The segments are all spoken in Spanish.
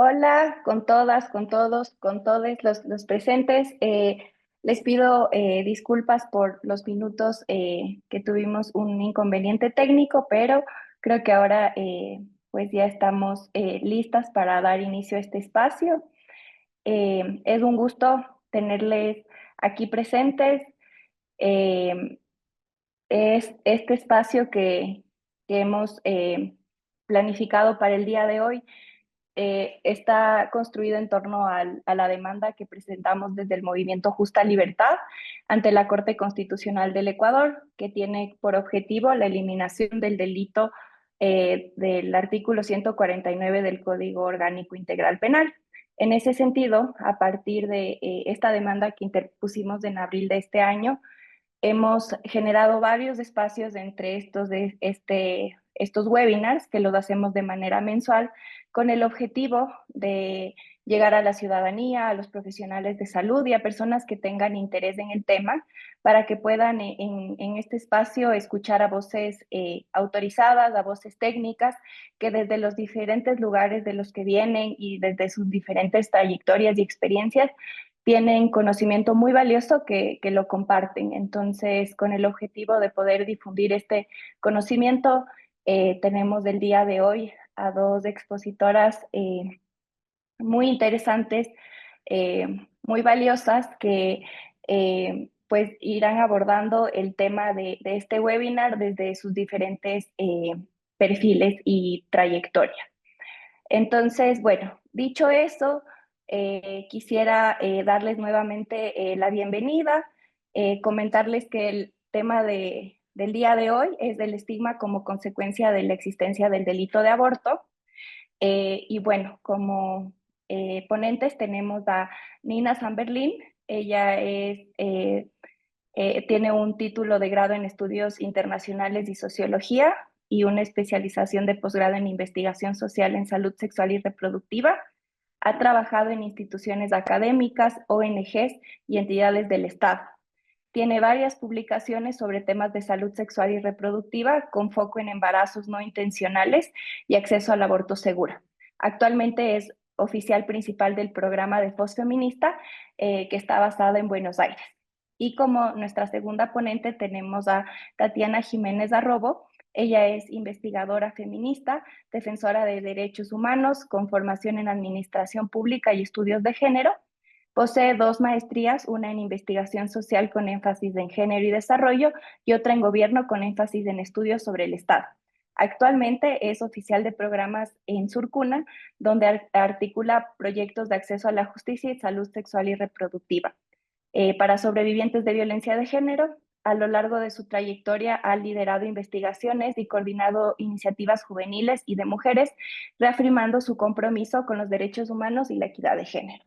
Hola con todas, con todos, con todos los presentes. Les pido disculpas por los minutos que tuvimos un inconveniente técnico, pero creo que ahora pues ya estamos listas para dar inicio a este espacio. Es un gusto tenerles aquí presentes. Eh, es este espacio que hemos planificado para el día de hoy está construido en torno a la demanda que presentamos desde el movimiento Justa Libertad ante la Corte Constitucional del Ecuador, que tiene por objetivo la eliminación del delito del artículo 149 del Código Orgánico Integral Penal. En ese sentido, a partir de esta demanda que interpusimos en abril de este año, hemos generado varios espacios entre estos webinars que los hacemos de manera mensual con el objetivo de llegar a la ciudadanía, a los profesionales de salud y a personas que tengan interés en el tema para que puedan en este espacio escuchar a voces autorizadas, a voces técnicas que desde los diferentes lugares de los que vienen y desde sus diferentes trayectorias y experiencias tienen conocimiento muy valioso que lo comparten. Entonces, con el objetivo de poder difundir este conocimiento, tenemos del día de hoy a dos expositoras muy interesantes, muy valiosas, que pues irán abordando el tema de este webinar desde sus diferentes perfiles y trayectorias. Entonces, bueno, dicho eso, quisiera darles nuevamente la bienvenida, comentarles que el tema del día de hoy es del estigma como consecuencia de la existencia del delito de aborto. Y bueno, como ponentes tenemos a Nina Samberlin. Ella tiene un título de grado en estudios internacionales y sociología y una especialización de posgrado en investigación social en salud sexual y reproductiva. Ha trabajado en instituciones académicas, ONGs y entidades del Estado. Tiene varias publicaciones sobre temas de salud sexual y reproductiva con foco en embarazos no intencionales y acceso al aborto seguro. Actualmente es oficial principal del programa de FOS Feminista, que está basado en Buenos Aires. Y como nuestra segunda ponente tenemos a Tatiana Jiménez Arrobo. Ella es investigadora feminista, defensora de derechos humanos, con formación en administración pública y estudios de género. Posee dos maestrías, una en investigación social con énfasis en género y desarrollo y otra en gobierno con énfasis en estudios sobre el Estado. Actualmente es oficial de programas en Surcuna, donde articula proyectos de acceso a la justicia y salud sexual y reproductiva. Para sobrevivientes de violencia de género, a lo largo de su trayectoria ha liderado investigaciones y coordinado iniciativas juveniles y de mujeres, reafirmando su compromiso con los derechos humanos y la equidad de género.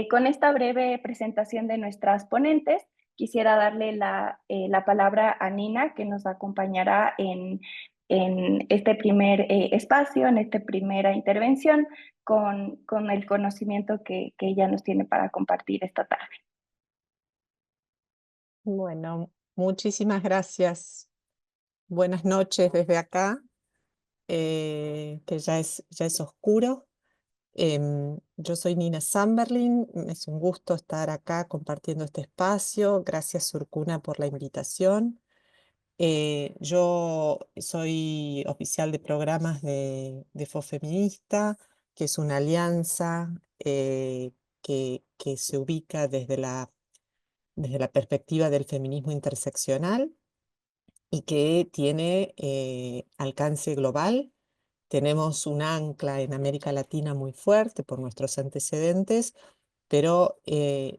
Con esta breve presentación de nuestras ponentes, quisiera darle la palabra a Nina, que nos acompañará en este primer espacio, en esta primera intervención, con el conocimiento que ella nos tiene para compartir esta tarde. Bueno, muchísimas gracias. Buenas noches desde acá, que ya es oscuro. Yo soy Nina Samberlin, es un gusto estar acá compartiendo este espacio. Gracias, Surcuna, por la invitación. Yo soy oficial de programas de FOFeminista, que es una alianza que se ubica desde la perspectiva del feminismo interseccional y que tiene alcance global. Tenemos un ancla en América Latina muy fuerte por nuestros antecedentes, pero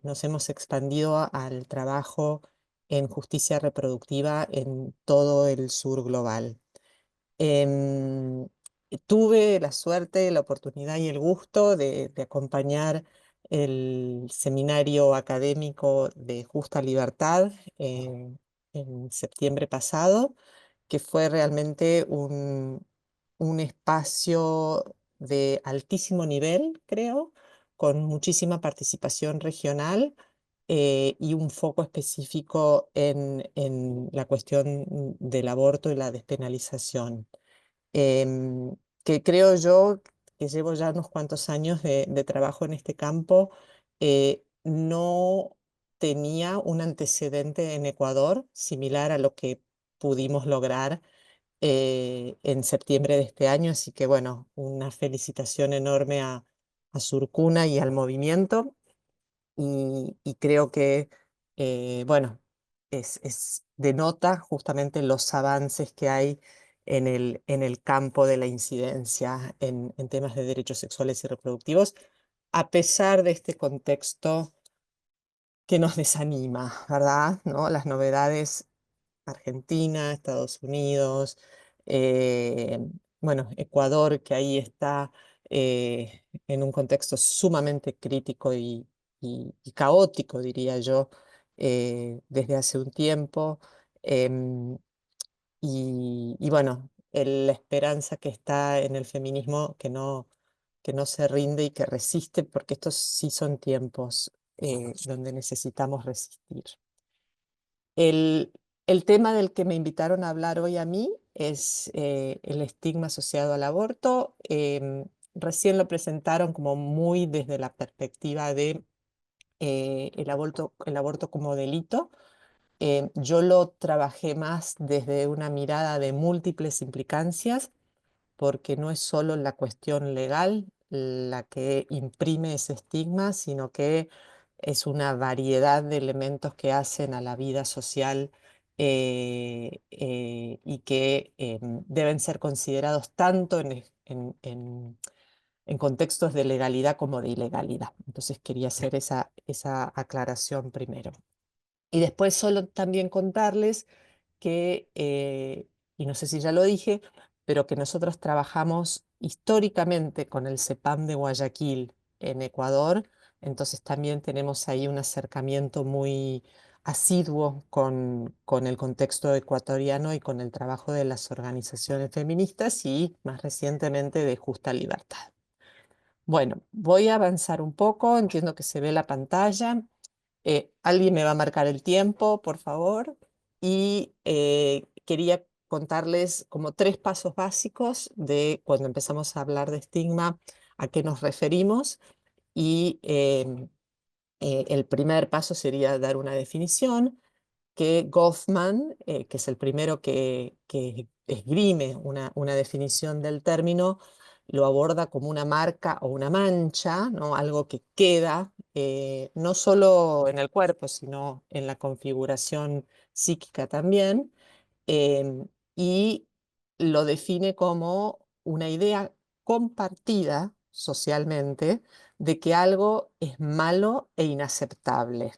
nos hemos expandido al trabajo en justicia reproductiva en todo el sur global. Em, Tuve la suerte, la oportunidad y el gusto de acompañar el seminario académico de Justa Libertad en septiembre pasado, que fue realmente un espacio de altísimo nivel, creo, con muchísima participación regional y un foco específico en la cuestión del aborto y la despenalización. Em, que creo yo que llevo ya unos cuantos años de trabajo en este campo, no tenía un antecedente en Ecuador similar a lo que pudimos lograr en septiembre de este año. Así que bueno, una felicitación enorme a Surcuna y al movimiento. Y creo que, bueno, denota justamente los avances que hay en el campo de la incidencia en temas de derechos sexuales y reproductivos, a pesar de este contexto que nos desanima, ¿verdad? ¿No? Las novedades, Argentina, Estados Unidos, eh, bueno, Ecuador, que ahí está en un contexto sumamente crítico y caótico, diría yo, desde hace un tiempo. em, y bueno, la esperanza que está en el feminismo que no se rinde y que resiste, porque estos sí son tiempos donde necesitamos resistir. El, el tema del que me invitaron a hablar hoy a mí es el estigma asociado al aborto. Recién lo presentaron como muy desde la perspectiva de el aborto como delito. Yo lo trabajé más desde una mirada de múltiples implicancias, porque no es solo la cuestión legal la que imprime ese estigma, sino que es una variedad de elementos que hacen a la vida social y que deben ser considerados tanto en contextos de legalidad como de ilegalidad. Entonces quería hacer esa aclaración primero. Y después solo también contarles que, y no sé si ya lo dije, pero que nosotros trabajamos históricamente con el CEPAM de Guayaquil en Ecuador. Entonces también tenemos ahí un acercamiento muy asiduo con el contexto ecuatoriano y con el trabajo de las organizaciones feministas y más recientemente de Justa Libertad. Bueno, voy a avanzar un poco, entiendo que se ve la pantalla. Alguien me va a marcar el tiempo, por favor. Y quería contarles como tres pasos básicos de cuando empezamos a hablar de estigma, a qué nos referimos. Y el primer paso sería dar una definición que Goffman, que es el primero que esgrime una definición del término, lo aborda como una marca o una mancha, ¿no? Algo que queda no solo en el cuerpo, sino en la configuración psíquica también, em, y lo define como una idea compartida socialmente de que algo es malo e inaceptable,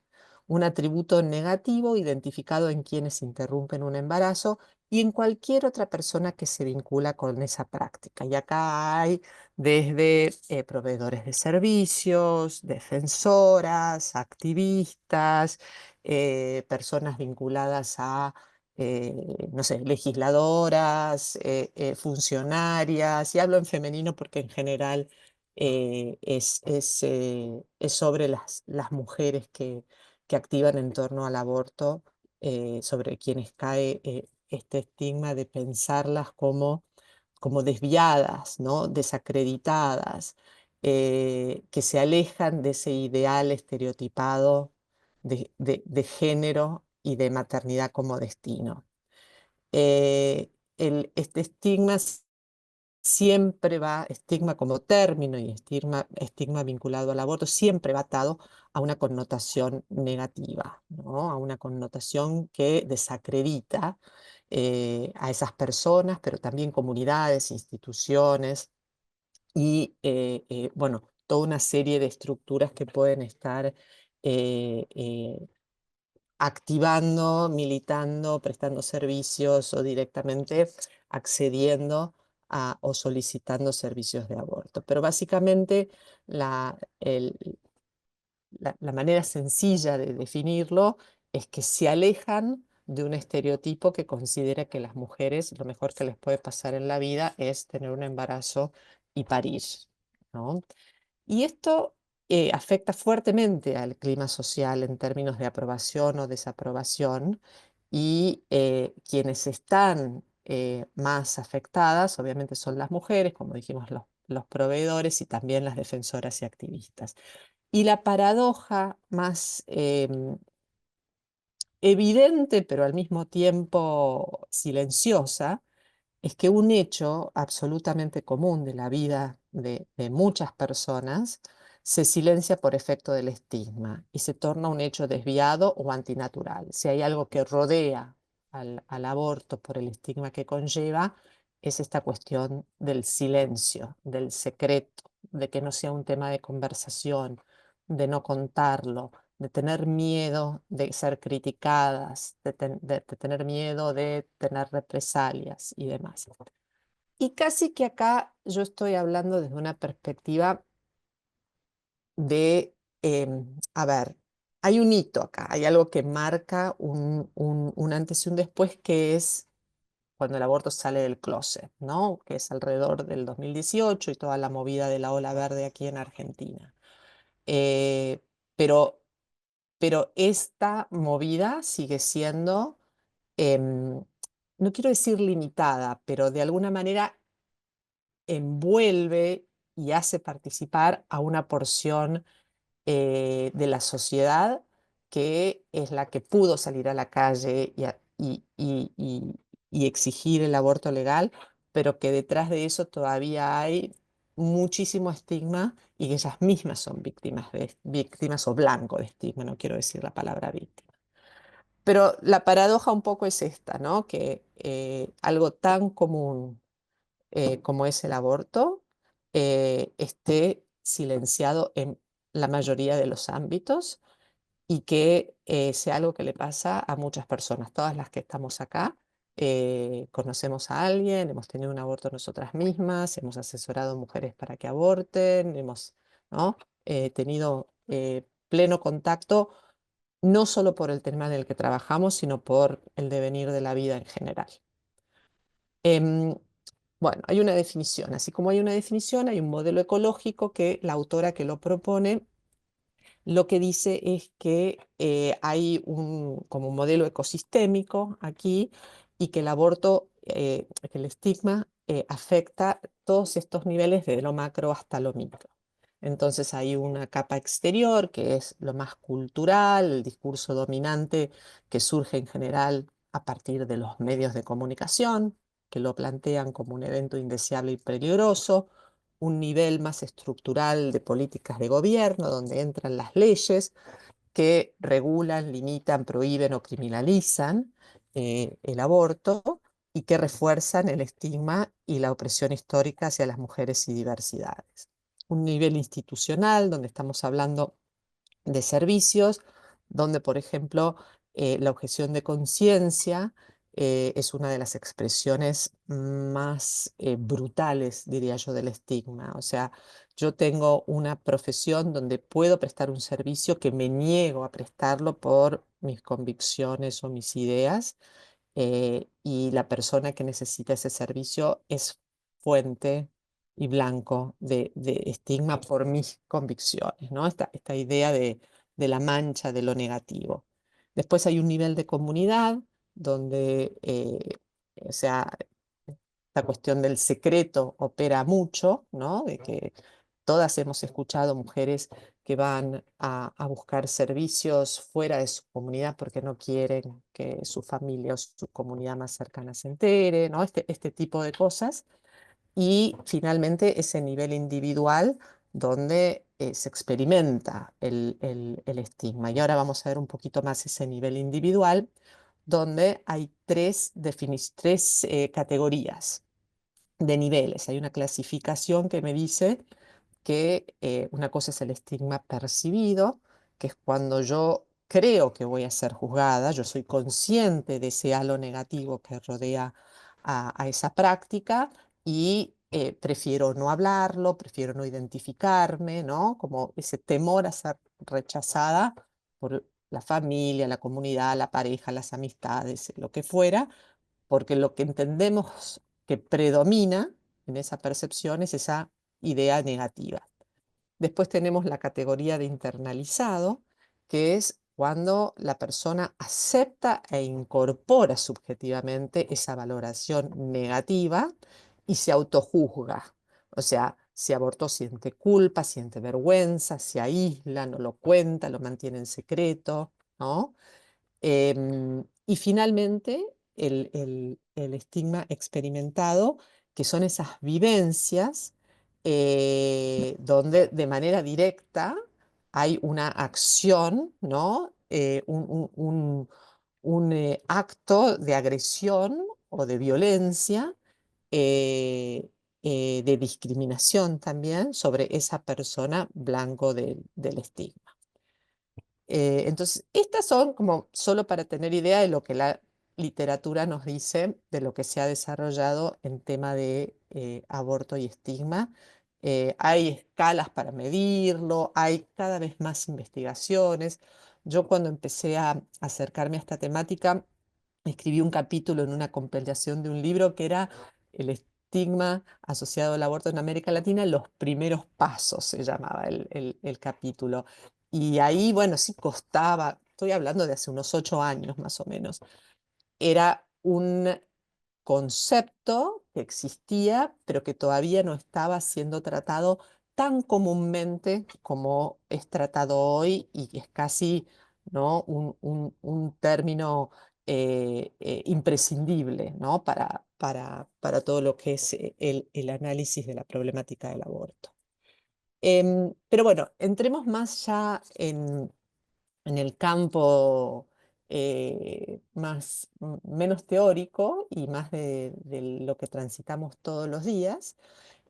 un atributo negativo identificado en quienes interrumpen un embarazo y en cualquier otra persona que se vincula con esa práctica. Y acá hay desde proveedores de servicios, defensoras, activistas, personas vinculadas a no sé, legisladoras, funcionarias, y hablo en femenino porque en general es sobre las mujeres que activan en torno al aborto, sobre quienes cae este estigma de pensarlas como desviadas, ¿no? Desacreditadas, que se alejan de ese ideal estereotipado de género y de maternidad como destino. Este estigma siempre va, estigma como término y estigma vinculado al aborto, siempre va atado a una connotación negativa, ¿no? A una connotación que desacredita a esas personas, pero también comunidades, instituciones y bueno, toda una serie de estructuras que pueden estar activando, militando, prestando servicios o directamente accediendo o solicitando servicios de aborto. Pero básicamente la manera sencilla de definirlo es que se alejan de un estereotipo que considera que las mujeres lo mejor que les puede pasar en la vida es tener un embarazo y parir, ¿no? Y esto afecta fuertemente al clima social en términos de aprobación o desaprobación y quienes están más afectadas obviamente son las mujeres, como dijimos, los proveedores y también las defensoras y activistas. Y la paradoja más evidente, pero al mismo tiempo silenciosa, es que un hecho absolutamente común de la vida de muchas personas se silencia por efecto del estigma y se torna un hecho desviado o antinatural. Si hay algo que rodea al aborto por el estigma que conlleva, es esta cuestión del silencio, del secreto, de que no sea un tema de conversación, de no contarlo, de tener miedo de ser criticadas, de tener miedo de tener represalias y demás. Y casi que acá yo estoy hablando desde una perspectiva de, a ver, hay un hito acá, hay algo que marca un antes y un después, que es cuando el aborto sale del closet, ¿no? Que es alrededor del 2018 y toda la movida de la ola verde aquí en Argentina. Eh, pero pero esta movida sigue siendo, no quiero decir limitada, pero de alguna manera envuelve y hace participar a una porción de la sociedad que es la que pudo salir a la calle y exigir el aborto legal, pero que detrás de eso todavía hay muchísimo estigma y que ellas mismas son víctimas o blanco de estigma, no quiero decir la palabra víctima. Pero la paradoja un poco es esta, ¿no? Que algo tan común como es el aborto esté silenciado en la mayoría de los ámbitos y que sea algo que le pasa a muchas personas. Todas las que estamos acá conocemos a alguien, hemos tenido un aborto nosotras mismas, hemos asesorado mujeres para que aborten, hemos, ¿no? Tenido pleno contacto, no solo por el tema en el que trabajamos, sino por el devenir de la vida en general. Em, bueno, hay una definición, así como hay una definición, hay un modelo ecológico que la autora que lo propone lo que dice es que hay como un modelo ecosistémico aquí y que el aborto, que el estigma afecta todos estos niveles de lo macro hasta lo micro. Entonces hay una capa exterior que es lo más cultural, el discurso dominante que surge en general a partir de los medios de comunicación, que lo plantean como un evento indeseable y peligroso, un nivel más estructural de políticas de gobierno, donde entran las leyes que regulan, limitan, prohíben o criminalizan el aborto y que refuerzan el estigma y la opresión histórica hacia las mujeres y diversidades. Un nivel institucional, donde estamos hablando de servicios, donde, por ejemplo, la objeción de conciencia es una de las expresiones más brutales, diría yo, del estigma. O sea, yo tengo una profesión donde puedo prestar un servicio que me niego a prestarlo por mis convicciones o mis ideas, y la persona que necesita ese servicio es fuente y blanco de estigma por mis convicciones, ¿no? Esta idea de la mancha, de lo negativo. Después hay un nivel de comunidad donde, o sea, esta cuestión del secreto opera mucho, ¿no? De que todas hemos escuchado mujeres que van a buscar servicios fuera de su comunidad porque no quieren que su familia o su comunidad más cercana se entere, ¿no? Este tipo de cosas. Y finalmente ese nivel individual donde se experimenta el estigma. Y ahora vamos a ver un poquito más ese nivel individual, donde hay tres categorías de niveles. Hay una clasificación que me dice que una cosa es el estigma percibido, que es cuando yo creo que voy a ser juzgada, yo soy consciente de ese halo negativo que rodea a esa práctica y prefiero no hablarlo, prefiero no identificarme, ¿no? Como ese temor a ser rechazada por la familia, la comunidad, la pareja, las amistades, lo que fuera, porque lo que entendemos que predomina en esa percepción es esa idea negativa. Después tenemos la categoría de internalizado, que es cuando la persona acepta e incorpora subjetivamente esa valoración negativa y se autojuzga. O sea, Si abortó, siente culpa, siente vergüenza, se aísla, no lo cuenta, lo mantiene en secreto, ¿no? Y finalmente, el estigma experimentado, que son esas vivencias donde de manera directa hay una acción, ¿no? Un acto de agresión o de violencia, eh, de discriminación también sobre esa persona blanco del estigma. Entonces, estas son como solo para tener idea de lo que la literatura nos dice de lo que se ha desarrollado en tema de aborto y estigma. Hay escalas para medirlo, hay cada vez más investigaciones. Yo cuando empecé a acercarme a esta temática, escribí un capítulo en una compilación de un libro que era El estigma asociado al aborto en América Latina, los primeros pasos se llamaba el capítulo. Y ahí, bueno, sí costaba, estoy hablando de hace unos 8 años más o menos, era un concepto que existía, pero que todavía no estaba siendo tratado tan comúnmente como es tratado hoy y que es casi, ¿no? un término imprescindible, ¿no? para todo lo que es el análisis de la problemática del aborto. Pero bueno, entremos más ya en el campo menos teórico y más de lo que transitamos todos los días.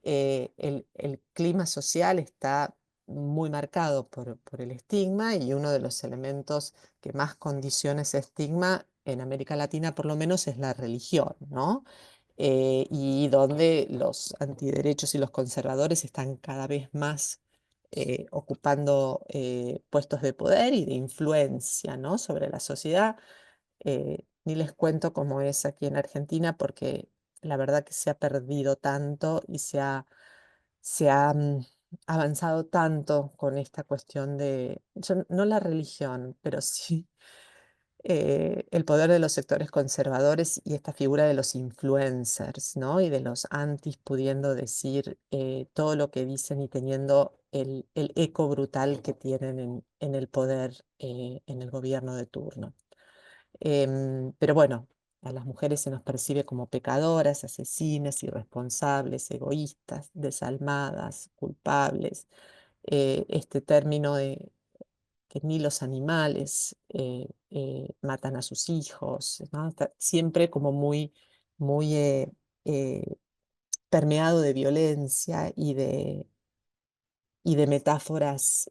El clima social está muy marcado por el estigma, y uno de los elementos que más condiciona ese estigma en América Latina por lo menos es la religión, ¿no? Y donde los antiderechos y los conservadores están cada vez más ocupando puestos de poder y de influencia, ¿no? sobre la sociedad. Ni les cuento cómo es aquí en Argentina, porque la verdad que se ha perdido tanto y se ha avanzado tanto con esta cuestión de, no la religión, pero sí el poder de los sectores conservadores y esta figura de los influencers, ¿no? Y de los antis pudiendo decir todo lo que dicen y teniendo el eco brutal que tienen en el poder, en el gobierno de turno. Pero bueno, a las mujeres se nos percibe como pecadoras, asesinas, irresponsables, egoístas, desalmadas, culpables. Este término de que ni los animales matan a sus hijos, ¿no? Está siempre como muy eh, permeado de violencia y de metáforas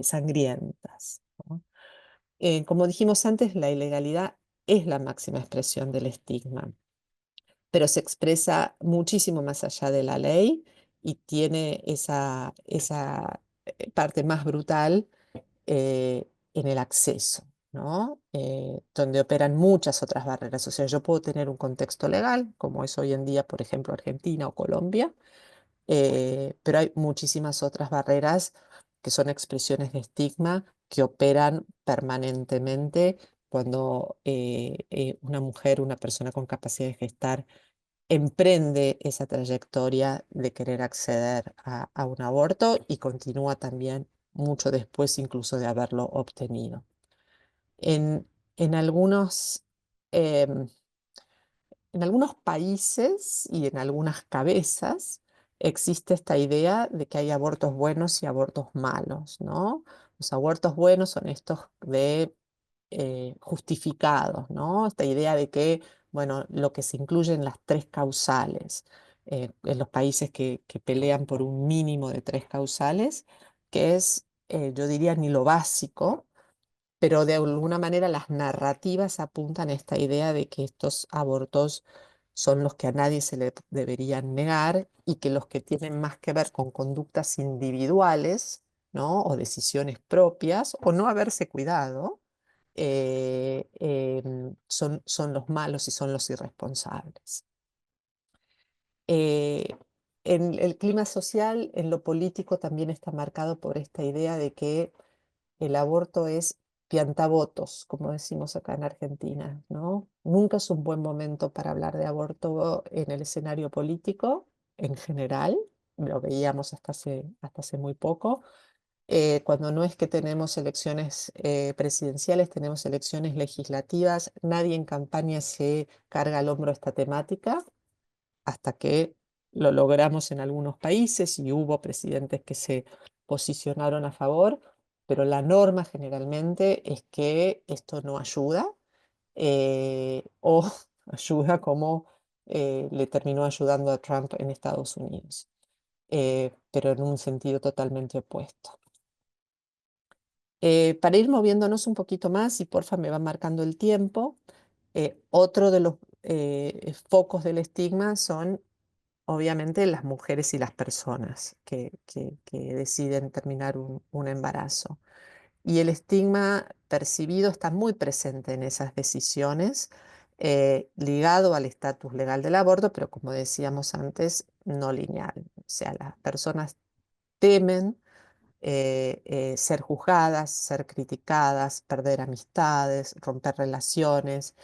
sangrientas, ¿no? Como dijimos antes, la ilegalidad es la máxima expresión del estigma, pero se expresa muchísimo más allá de la ley y tiene esa parte más brutal en el acceso, ¿no? Donde operan muchas otras barreras. O sea, yo puedo tener un contexto legal, como es hoy en día, por ejemplo, Argentina o Colombia, pero hay muchísimas otras barreras que son expresiones de estigma que operan permanentemente cuando una mujer, una persona con capacidad de gestar, emprende esa trayectoria de querer acceder a un aborto y continúa también mucho después incluso de haberlo obtenido. En, en algunos, em, en algunos países y en algunas cabezas existe esta idea de que hay abortos buenos y abortos malos, ¿no? Los abortos buenos son estos de justificados, ¿no? Esta idea de que, bueno, lo que se incluye en las tres causales, en los países que pelean por un mínimo de tres causales, que es, yo diría, ni lo básico, pero de alguna manera las narrativas apuntan a esta idea de que estos abortos son los que a nadie se le deberían negar y que los que tienen más que ver con conductas individuales, ¿no? O decisiones propias o no haberse cuidado, son los malos y son los irresponsables. Eh, en el clima social, en lo político, también está marcado por esta idea de que el aborto es piantavotos, como decimos acá en Argentina, ¿no? Nunca es un buen momento para hablar de aborto en el escenario político en general. lo veíamos hasta hace muy poco. Cuando no es que tenemos elecciones presidenciales, tenemos elecciones legislativas, nadie en campaña se carga al hombro esta temática hasta que lo logramos en algunos países y hubo presidentes que se posicionaron a favor, pero la norma generalmente es que esto no ayuda o ayuda como le terminó ayudando a Trump en Estados Unidos, pero en un sentido totalmente opuesto. Para ir moviéndonos un poquito más, y porfa me va marcando el tiempo, otro de los focos del estigma son obviamente las mujeres y las personas que deciden terminar un embarazo. Y el estigma percibido está muy presente en esas decisiones, ligado al estatus legal del aborto, pero como decíamos antes, no lineal. O sea, las personas temen ser juzgadas, ser criticadas, perder amistades, romper relaciones,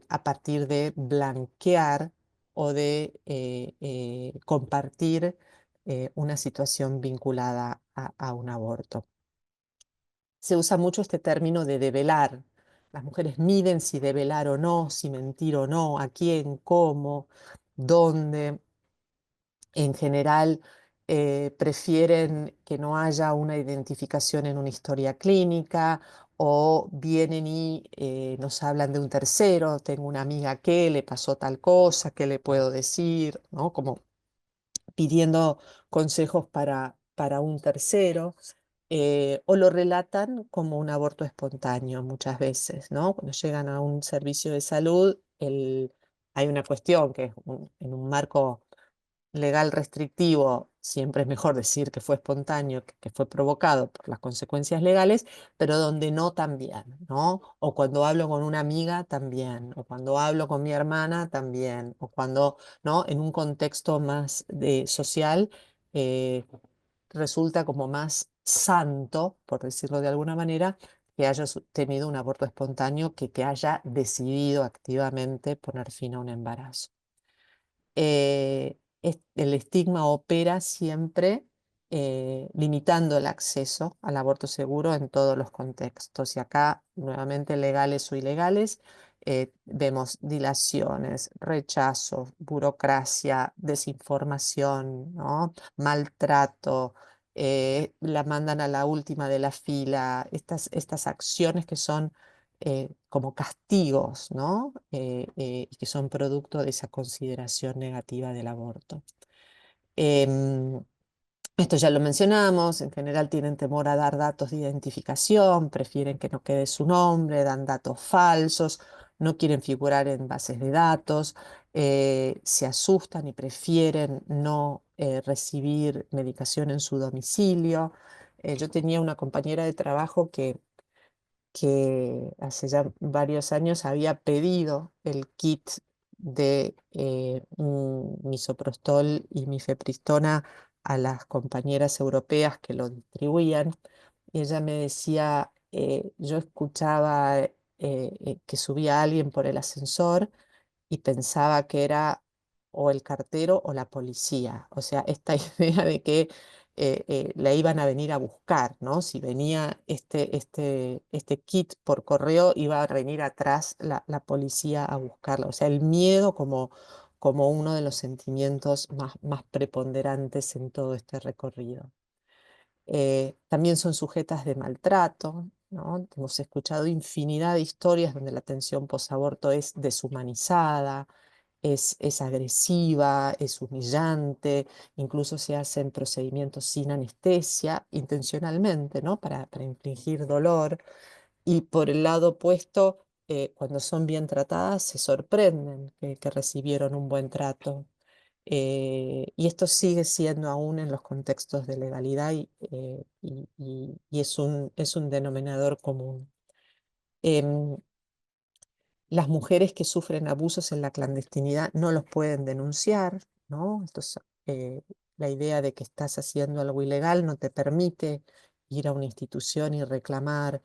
a partir de blanquear o de compartir una situación vinculada a un aborto. Se usa mucho este término de develar. Las mujeres miden si develar o no, si mentir o no, a quién, cómo, dónde. En general, prefieren que no haya una identificación en una historia clínica o vienen y nos hablan de un tercero. Tengo una amiga que le pasó tal cosa, ¿qué le puedo decir? ¿No? Como pidiendo consejos para un tercero. O lo relatan como un aborto espontáneo muchas veces, ¿no? Cuando llegan a un servicio de salud, hay una cuestión que es en un marco legal restrictivo, siempre es mejor decir que fue espontáneo, que fue provocado por las consecuencias legales, pero donde no también, ¿no? O cuando hablo con una amiga también, o cuando hablo con mi hermana también, o cuando, ¿no? En un contexto más social, resulta como más santo, por decirlo de alguna manera, que haya tenido un aborto espontáneo que haya decidido activamente poner fin a un embarazo. El estigma opera siempre limitando el acceso al aborto seguro en todos los contextos. Y acá, nuevamente, legales o ilegales, vemos dilaciones, rechazos, burocracia, desinformación, ¿no? Maltrato, la mandan a la última de la fila, estas acciones que son como castigos, ¿no? Y que son producto de esa consideración negativa del aborto. Em, Esto ya lo mencionamos, en general tienen temor a dar datos de identificación, prefieren que no quede su nombre, dan datos falsos, no quieren figurar en bases de datos, se asustan y prefieren no recibir medicación en su domicilio. Yo tenía una compañera de trabajo que hace ya varios años había pedido el kit de misoprostol y mifepristona a las compañeras europeas que lo distribuían. Y ella me decía, yo escuchaba que subía alguien por el ascensor y pensaba que era o el cartero o la policía. O sea, esta idea de que la iban a venir a buscar, ¿no? Si venía este kit por correo, iba a venir atrás la policía a buscarla. O sea, el miedo como uno de los sentimientos más preponderantes en todo este recorrido. También son sujetas de maltrato, ¿no? Hemos escuchado infinidad de historias donde la atención posaborto es deshumanizada, es agresiva, es humillante, incluso se hacen procedimientos sin anestesia intencionalmente, ¿no? Para infligir dolor. Y por el lado opuesto, cuando son bien tratadas, se sorprenden que recibieron un buen trato. Y esto sigue siendo aún en los contextos de legalidad y es un denominador común. Em, las mujeres que sufren abusos en la clandestinidad no los pueden denunciar, ¿no? La idea de que estás haciendo algo ilegal no te permite ir a una institución y reclamar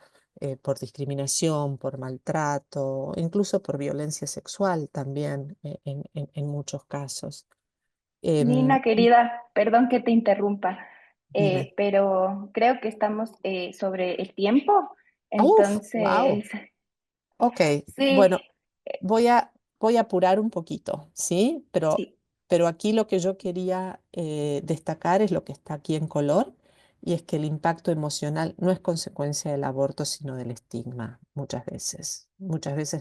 por discriminación, por maltrato, incluso por violencia sexual también en muchos casos. Em, Nina, querida, perdón que te interrumpa, Dime. pero creo que estamos sobre el tiempo. Uf, wow. Entonces, Ok, sí, bueno, voy voy a apurar un poquito, ¿sí? sí, Pero aquí lo que yo quería destacar es lo que está aquí en color, y es que el impacto emocional no es consecuencia del aborto, sino del estigma, muchas veces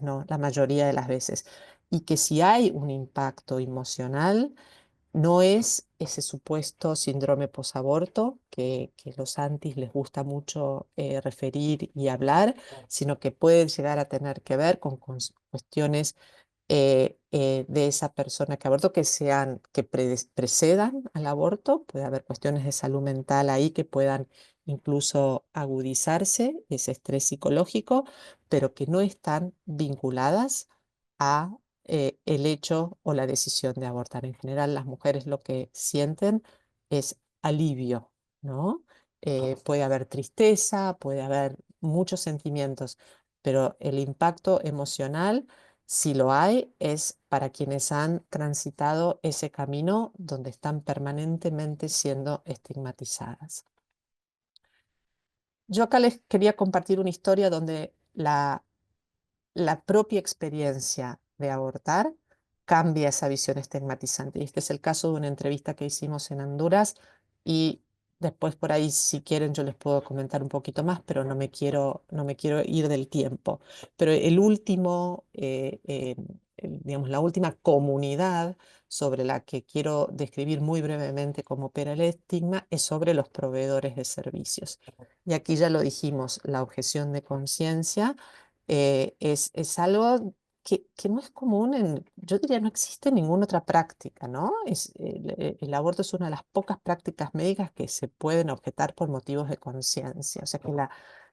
no, la mayoría de las veces. Y que si hay un impacto emocional, no es ese supuesto síndrome posaborto que los antis les gusta mucho referir y hablar, sino que puede llegar a tener que ver con cuestiones de esa persona que abortó que sean, que precedan al aborto. Puede haber cuestiones de salud mental ahí que puedan incluso agudizarse, ese estrés psicológico, pero que no están vinculadas a el hecho o la decisión de abortar. En general, las mujeres lo que sienten es alivio, ¿no? Puede haber tristeza, puede haber muchos sentimientos, pero el impacto emocional, si lo hay, es para quienes han transitado ese camino donde están permanentemente siendo estigmatizadas. Yo acá les quería compartir una historia donde la propia experiencia de abortar cambia esa visión estigmatizante. Y este es el caso de una entrevista que hicimos en Honduras, y después por ahí, si quieren, yo les puedo comentar un poquito más, pero no me quiero ir del tiempo. Pero el último, digamos, la última comunidad sobre la que quiero describir muy brevemente cómo opera el estigma es sobre los proveedores de servicios. Y aquí ya lo dijimos, la objeción de conciencia es algo que no es común yo diría, no existe en ninguna otra práctica, ¿no? El aborto es una de las pocas prácticas médicas que se pueden objetar por motivos de conciencia, o sea que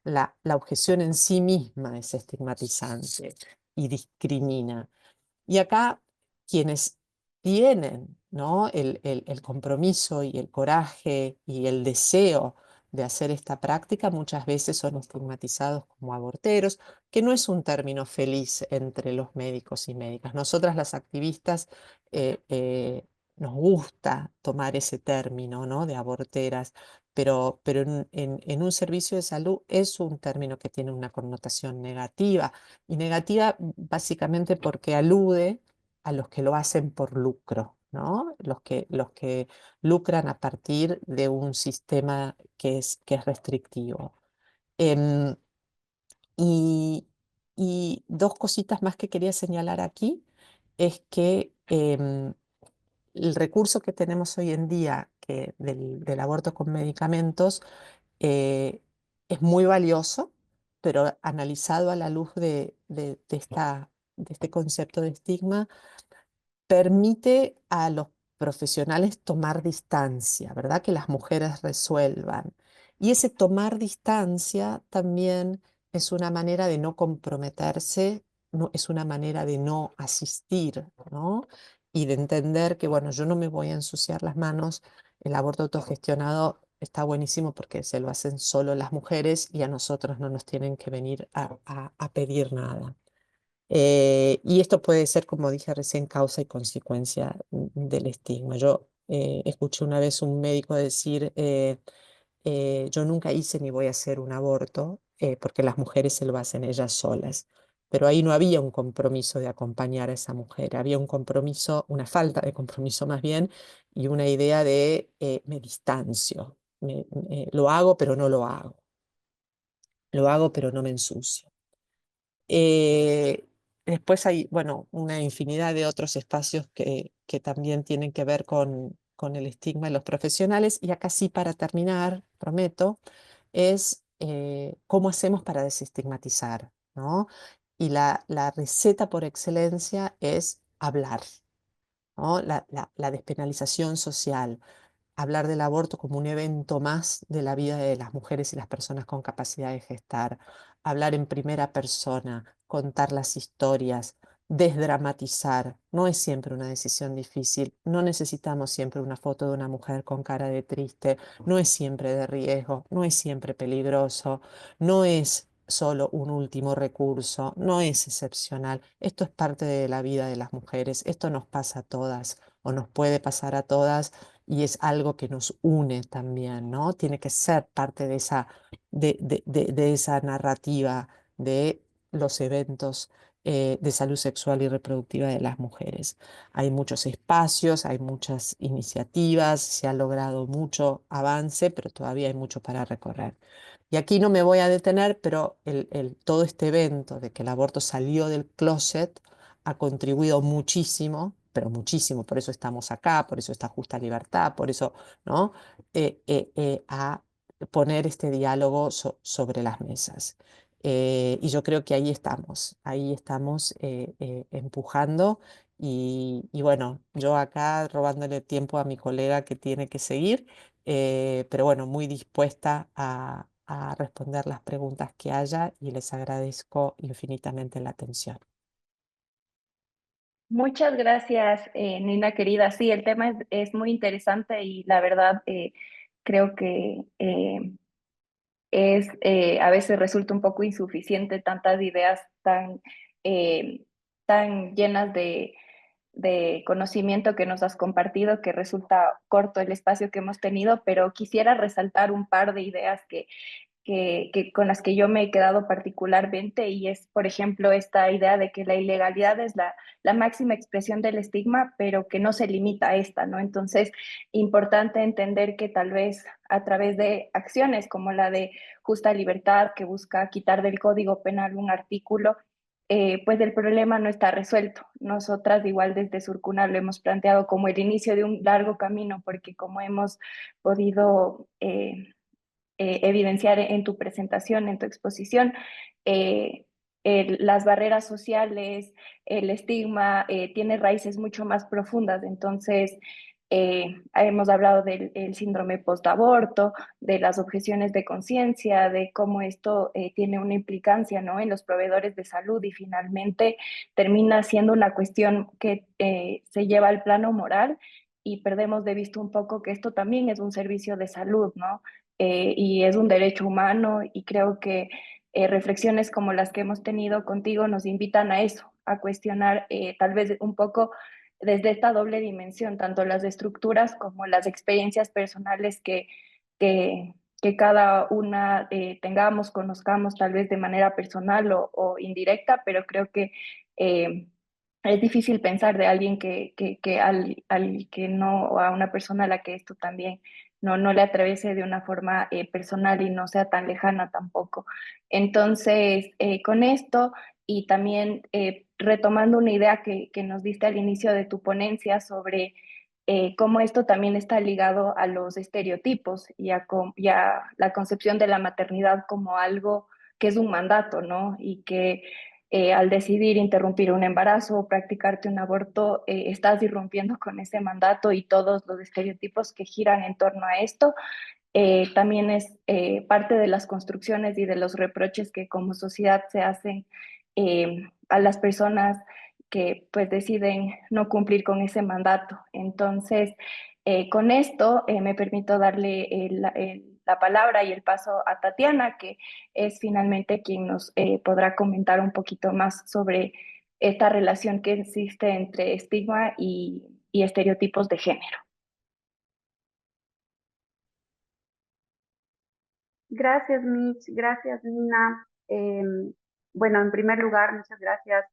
la objeción en sí misma es estigmatizante y discrimina. Y acá quienes tienen, ¿no? El compromiso y el coraje y el deseo de hacer esta práctica muchas veces son estigmatizados como aborteros, que no es un término feliz entre los médicos y médicas. Nosotras las activistas nos gusta tomar ese término, ¿no? De aborteras, pero en un servicio de salud es un término que tiene una connotación negativa, y negativa básicamente porque alude a los que lo hacen por lucro, ¿no? Los que lucran a partir de un sistema que es restrictivo. Em, y, y dos cositas más que quería señalar aquí es que el recurso que tenemos hoy en día del aborto con medicamentos eh, es muy valioso, pero analizado a la luz de este concepto de estigma, permite a los profesionales tomar distancia, ¿verdad? Que las mujeres resuelvan. Y ese tomar distancia también es una manera de no comprometerse, no, es una manera de no asistir, ¿no? Y de entender que, bueno, yo no me voy a ensuciar las manos. El aborto autogestionado está buenísimo porque se lo hacen solo las mujeres, y a nosotros no nos tienen que venir a pedir nada. Y esto puede ser, como dije recién, causa y consecuencia del estigma. Yo escuché una vez un médico decir, yo nunca hice ni voy a hacer un aborto porque las mujeres se lo hacen ellas solas. Pero ahí no había un compromiso de acompañar a esa mujer, había un compromiso, una falta de compromiso más bien, y una idea de me distancio, lo hago pero no lo hago, lo hago pero no me ensucio. Eh, Después hay, bueno, una infinidad de otros espacios que también tienen que ver con el estigma de los profesionales. Y acá sí, para terminar, prometo, es cómo hacemos para desestigmatizar, ¿no? Y la receta por excelencia es hablar, ¿no? La despenalización social, hablar del aborto como un evento más de la vida de las mujeres y las personas con capacidad de gestar, hablar en primera persona, contar las historias, desdramatizar. No es siempre una decisión difícil, no necesitamos siempre una foto de una mujer con cara de triste, no es siempre de riesgo, no es siempre peligroso, no es solo un último recurso, no es excepcional. Esto es parte de la vida de las mujeres, esto nos pasa a todas. o nos puede pasar a todas y es algo que nos une también, ¿no? Tiene que ser parte de de esa narrativa de los eventos de salud sexual y reproductiva de las mujeres. Hay muchos espacios, hay muchas iniciativas, se ha logrado mucho avance, pero todavía hay mucho para recorrer. Y aquí no me voy a detener, pero todo este evento de que el aborto salió del closet ha contribuido muchísimo, pero muchísimo, por eso estamos acá, por eso está Justa Libertad, por eso, ¿no? A poner este diálogo sobre las mesas. Y yo creo que ahí estamos empujando y bueno, yo acá robándole tiempo a mi colega que tiene que seguir, pero bueno, muy dispuesta a responder las preguntas que haya y les agradezco infinitamente la atención. Muchas gracias, Nina querida. Sí, el tema es muy interesante y la verdad creo que a veces resulta un poco insuficiente tantas ideas eh, tan llenas de conocimiento que nos has compartido, que resulta corto el espacio que hemos tenido, pero quisiera resaltar un par de ideas con las que yo me he quedado particularmente y es, por ejemplo, esta idea de que la ilegalidad es la máxima expresión del estigma, pero que no se limita a esta, ¿no? Entonces, importante entender que tal vez a través de acciones como la de Justa Libertad, que busca quitar del Código Penal un artículo, pues el problema no está resuelto. Nosotras igual desde Surcuna lo hemos planteado como el inicio de un largo camino, porque como hemos podido evidenciar en tu presentación, en tu exposición, eh, las barreras sociales, el estigma, tiene raíces mucho más profundas. Entonces, hemos hablado del el síndrome post-aborto, de las objeciones de conciencia, de cómo esto tiene una implicancia, ¿no?, en los proveedores de salud y finalmente termina siendo una cuestión que se lleva al plano moral y perdemos de vista un poco que esto también es un servicio de salud, ¿no? Y es un derecho humano y creo que reflexiones como las que hemos tenido contigo nos invitan a eso, a cuestionar tal vez un poco desde esta doble dimensión, tanto las estructuras como las experiencias personales que cada una tengamos, conozcamos tal vez de manera personal o indirecta, pero creo que eh, es difícil pensar de alguien al que no, o a una persona a la que esto también no le atraviese de una forma personal y no sea tan lejana tampoco. Entonces, con esto y también retomando una idea que nos diste al inicio de tu ponencia sobre cómo esto también está ligado a los estereotipos y a la concepción de la maternidad como algo que es un mandato, ¿no? Y que al decidir interrumpir un embarazo o practicarte un aborto, estás irrumpiendo con ese mandato y todos los estereotipos que giran en torno a esto. También es parte de las construcciones y de los reproches que como sociedad se hacen a las personas que pues deciden no cumplir con ese mandato. Entonces, con esto me permito darle la palabra y el paso a Tatiana, que es finalmente quien nos podrá comentar un poquito más sobre esta relación que existe entre estigma y estereotipos de género. Gracias, Mitch. Gracias, Nina. Bueno, en primer lugar, muchas gracias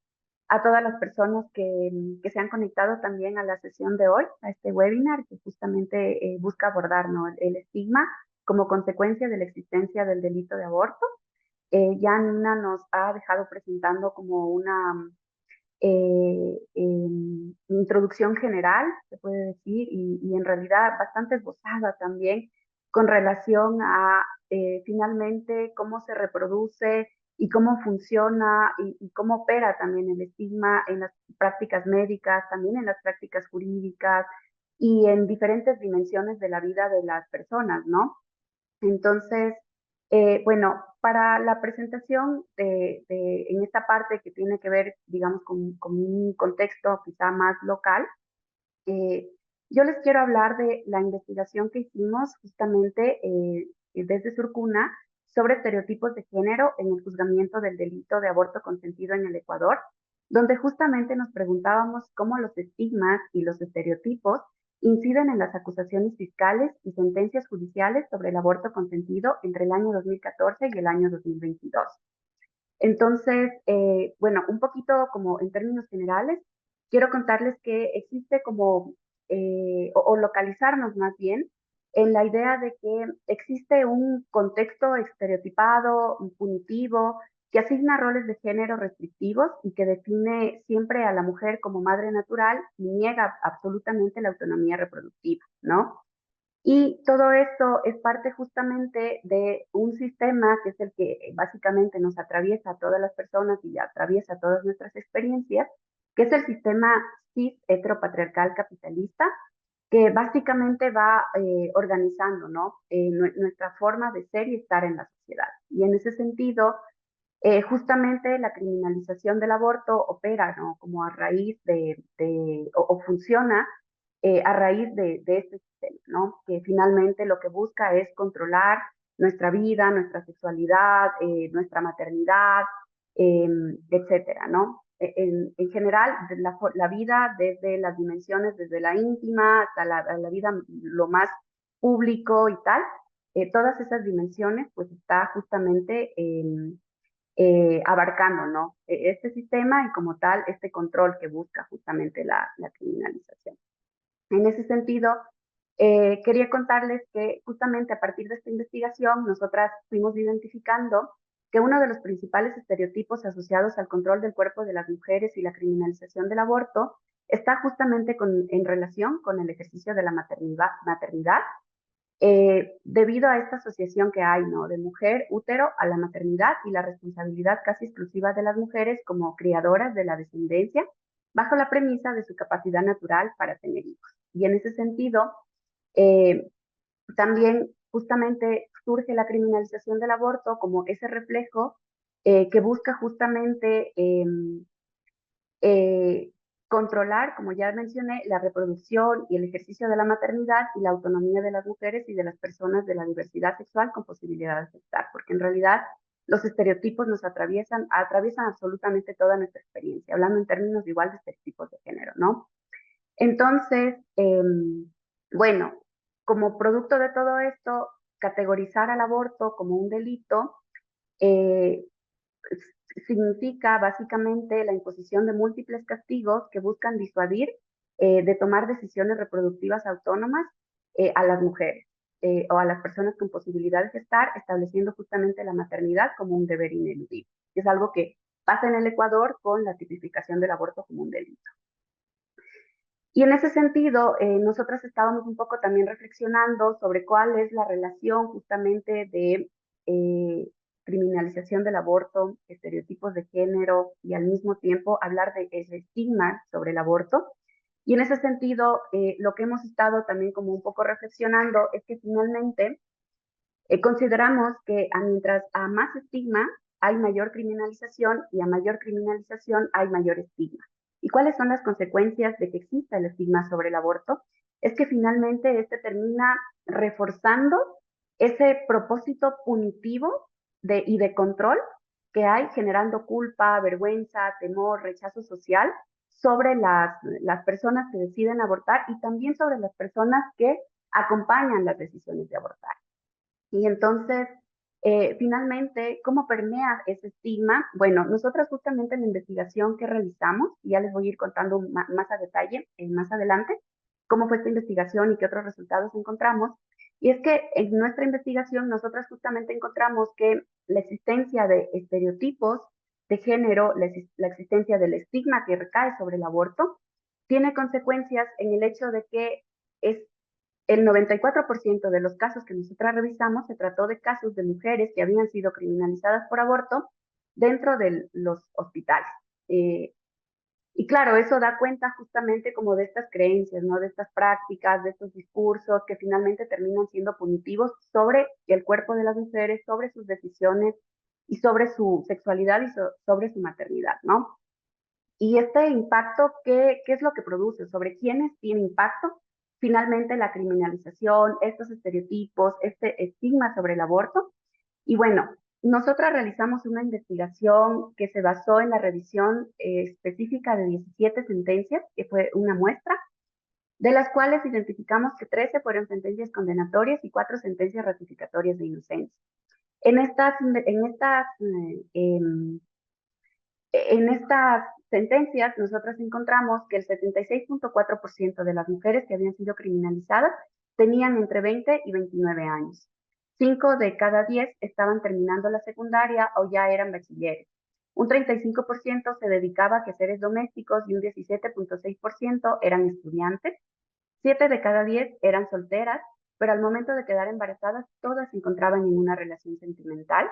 a todas las personas que se han conectado también a la sesión de hoy, a este webinar que justamente busca abordar, ¿no?, el estigma como consecuencia de la existencia del delito de aborto. Ya Nina nos ha dejado presentando como una introducción general, se puede decir, y en realidad bastante esbozada también con relación a finalmente cómo se reproduce y cómo funciona y cómo opera también el estigma en las prácticas médicas, también en las prácticas jurídicas y en diferentes dimensiones de la vida de las personas, ¿no? Entonces, bueno, para la presentación en esta parte que tiene que ver, digamos, con un contexto quizá más local, eh, yo les quiero hablar de la investigación que hicimos justamente desde Surcuna sobre estereotipos de género en el juzgamiento del delito de aborto consentido en el Ecuador. donde justamente nos preguntábamos cómo los estigmas y los estereotipos inciden en las acusaciones fiscales y sentencias judiciales sobre el aborto consentido entre el año 2014 y el año 2022. Entonces, bueno, un poquito como en términos generales, quiero contarles que existe como, o localizarnos más bien, en la idea de que existe un contexto estereotipado, punitivo, que asigna roles de género restrictivos y que define siempre a la mujer como madre natural y niega absolutamente la autonomía reproductiva, ¿no? Y todo esto es parte justamente de un sistema que es el que básicamente nos atraviesa a todas las personas y atraviesa todas nuestras experiencias, que es el sistema cis heteropatriarcal capitalista, que básicamente va organizando, ¿no? Nuestra forma de ser y estar en la sociedad. Y en ese sentido, justamente la criminalización del aborto opera, ¿no? Como a raíz o funciona a raíz de este sistema, ¿no? Que finalmente lo que busca es controlar nuestra vida, nuestra sexualidad, nuestra maternidad, etcétera, ¿no? En general, la vida desde las dimensiones, desde la íntima hasta la vida lo más público y tal, todas esas dimensiones pues está justamente abarcando, ¿no? Este sistema y como tal este control que busca justamente la criminalización. En ese sentido, quería contarles que justamente a partir de esta investigación nosotras fuimos identificando que uno de los principales estereotipos asociados al control del cuerpo de las mujeres y la criminalización del aborto está justamente en relación con el ejercicio de la maternidad debido a esta asociación que hay, ¿no? De mujer, útero a la maternidad y la responsabilidad casi exclusiva de las mujeres como criadoras de la descendencia, bajo la premisa de su capacidad natural para tener hijos. Y en ese sentido, eh, también justamente surge la criminalización del aborto como ese reflejo que busca justamente eh, controlar, como ya mencioné, la reproducción y el ejercicio de la maternidad y la autonomía de las mujeres y de las personas de la diversidad sexual con posibilidades de gestar, porque en realidad los estereotipos nos atraviesan absolutamente toda nuestra experiencia, hablando en términos igual de estereotipos de género, ¿no? Entonces, bueno, como producto de todo esto, categorizar al aborto como un delito eh, significa básicamente la imposición de múltiples castigos que buscan disuadir de tomar decisiones reproductivas autónomas a las mujeres o a las personas con posibilidad de gestar, estableciendo justamente la maternidad como un deber ineludible. Es algo que pasa en el Ecuador con la tipificación del aborto como un delito. Y en ese sentido, nosotras estábamos un poco también reflexionando sobre cuál es la relación justamente de criminalización del aborto, estereotipos de género y al mismo tiempo hablar de ese estigma sobre el aborto. Y en ese sentido, lo que hemos estado también como un poco reflexionando es que finalmente consideramos que mientras a más estigma hay mayor criminalización y a mayor criminalización hay mayor estigma. ¿Y cuáles son las consecuencias de que exista el estigma sobre el aborto? Es que finalmente este termina reforzando ese propósito punitivo y de control que hay, generando culpa, vergüenza, temor, rechazo social sobre las personas que deciden abortar y también sobre las personas que acompañan las decisiones de abortar. Y entonces, finalmente, ¿cómo permea ese estigma? Bueno, nosotras justamente en la investigación que realizamos, y ya les voy a ir contando más a detalle más adelante, cómo fue esta investigación y qué otros resultados encontramos. Y es que en nuestra investigación nosotras justamente encontramos que la existencia de estereotipos de género, la existencia del estigma que recae sobre el aborto, tiene consecuencias en el hecho de que es el 94% de los casos que nosotras revisamos se trató de casos de mujeres que habían sido criminalizadas por aborto dentro de los hospitales. Y claro, eso da cuenta justamente como de estas creencias, ¿no? De estas prácticas, de estos discursos que finalmente terminan siendo punitivos sobre el cuerpo de las mujeres, sobre sus decisiones y sobre su sexualidad y sobre su maternidad, ¿no? Y este impacto, ¿qué es lo que produce? ¿Sobre quiénes tiene impacto? Finalmente, la criminalización, estos estereotipos, este estigma sobre el aborto. Y bueno, Nosotras realizamos una investigación que se basó en la revisión específica de 17 sentencias, que fue una muestra, de las cuales identificamos que 13 fueron sentencias condenatorias y 4 sentencias ratificatorias de inocencia. En estas sentencias, nosotros encontramos que el 76.4% de las mujeres que habían sido criminalizadas tenían entre 20 y 29 años. 5 de cada 10 estaban terminando la secundaria o ya eran bachilleres. Un 35% se dedicaba a quehaceres domésticos y un 17.6% eran estudiantes. 7 de cada 10 eran solteras, pero al momento de quedar embarazadas, todas se encontraban en una relación sentimental.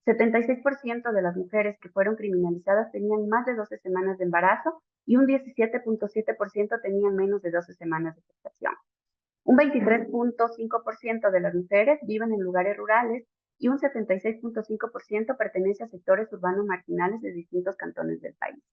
76% de las mujeres que fueron criminalizadas tenían más de 12 semanas de embarazo y un 17.7% tenían menos de 12 semanas de gestación. Un 23.5% de las mujeres viven en lugares rurales y un 76.5% pertenece a sectores urbanos marginales de distintos cantones del país.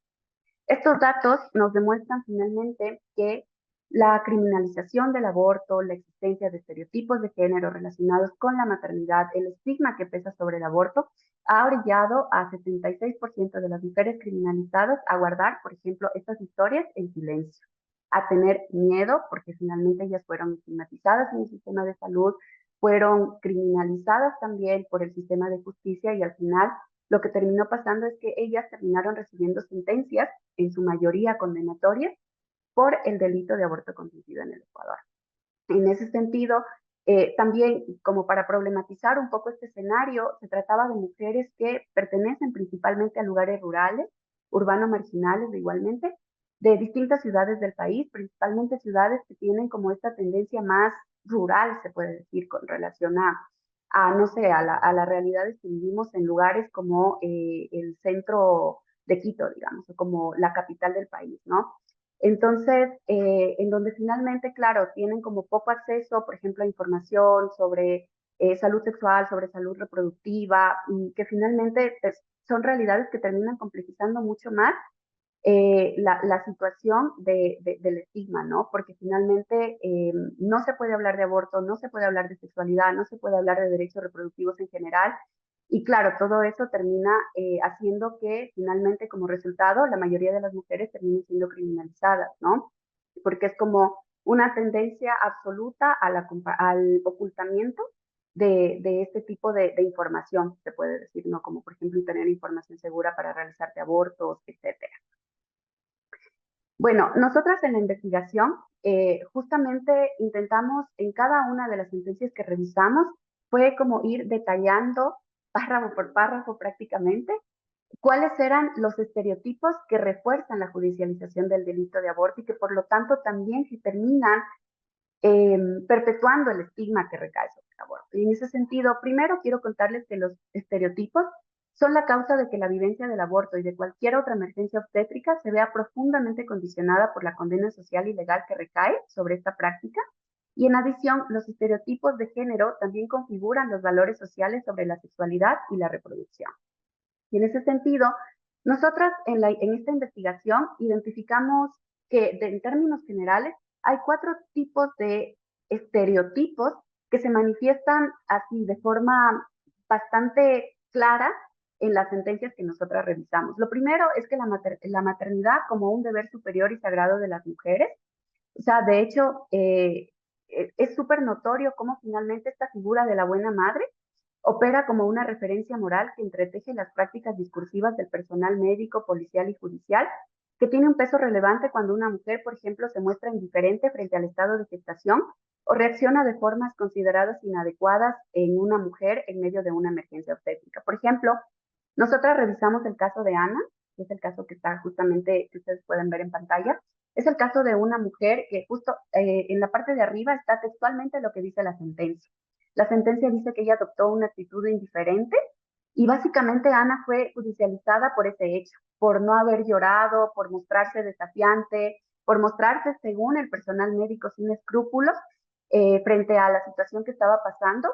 Estos datos nos demuestran finalmente que la criminalización del aborto, la existencia de estereotipos de género relacionados con la maternidad, el estigma que pesa sobre el aborto, ha orillado a 76% de las mujeres criminalizadas a guardar, por ejemplo, estas historias en silencio, a tener miedo, porque finalmente ellas fueron estigmatizadas en el sistema de salud, fueron criminalizadas también por el sistema de justicia y al final lo que terminó pasando es que ellas terminaron recibiendo sentencias, en su mayoría condenatorias, por el delito de aborto consentido en el Ecuador. En ese sentido, también como para problematizar un poco este escenario, se trataba de mujeres que pertenecen principalmente a lugares rurales, urbanos marginales igualmente, de distintas ciudades del país, principalmente ciudades que tienen como esta tendencia más rural, se puede decir, con relación no sé, a las realidades que vivimos en lugares como el centro de Quito, digamos, o como la capital del país, ¿no? Entonces, en donde finalmente, claro, tienen como poco acceso, por ejemplo, a información sobre salud sexual, sobre salud reproductiva, y que finalmente pues, son realidades que terminan complejizando mucho más la situación del estigma, ¿no? Porque finalmente no se puede hablar de aborto, no se puede hablar de sexualidad, no se puede hablar de derechos reproductivos en general. Y claro, todo eso termina haciendo que finalmente como resultado la mayoría de las mujeres terminen siendo criminalizadas, ¿no? Porque es como una tendencia absoluta al ocultamiento de este tipo de información, se puede decir, ¿no? Como por ejemplo tener información segura para realizarte abortos, etcétera. Bueno, nosotras en la investigación justamente intentamos en cada una de las sentencias que revisamos, fue como ir detallando párrafo por párrafo prácticamente cuáles eran los estereotipos que refuerzan la judicialización del delito de aborto y que por lo tanto también se terminan perpetuando el estigma que recae sobre el aborto. Y en ese sentido, primero quiero contarles que los estereotipos son la causa de que la vivencia del aborto y de cualquier otra emergencia obstétrica se vea profundamente condicionada por la condena social y legal que recae sobre esta práctica. Y en adición, los estereotipos de género también configuran los valores sociales sobre la sexualidad y la reproducción. Y en ese sentido, nosotras en esta investigación identificamos que en términos generales hay 4 tipos de estereotipos que se manifiestan así de forma bastante clara en las sentencias que nosotras revisamos. Lo primero es que la maternidad como un deber superior y sagrado de las mujeres, o sea, de hecho, es súper notorio cómo finalmente esta figura de la buena madre opera como una referencia moral que entreteje las prácticas discursivas del personal médico, policial y judicial, que tiene un peso relevante cuando una mujer, por ejemplo, se muestra indiferente frente al estado de gestación o reacciona de formas consideradas inadecuadas en una mujer en medio de una emergencia obstétrica. Por ejemplo, nosotras revisamos el caso de Ana, que es el caso que está justamente, que ustedes pueden ver en pantalla. Es el caso de una mujer que justo en la parte de arriba está textualmente lo que dice la sentencia. La sentencia dice que ella adoptó una actitud indiferente y básicamente Ana fue judicializada por ese hecho, por no haber llorado, por mostrarse desafiante, por mostrarse, según el personal médico, sin escrúpulos frente a la situación que estaba pasando.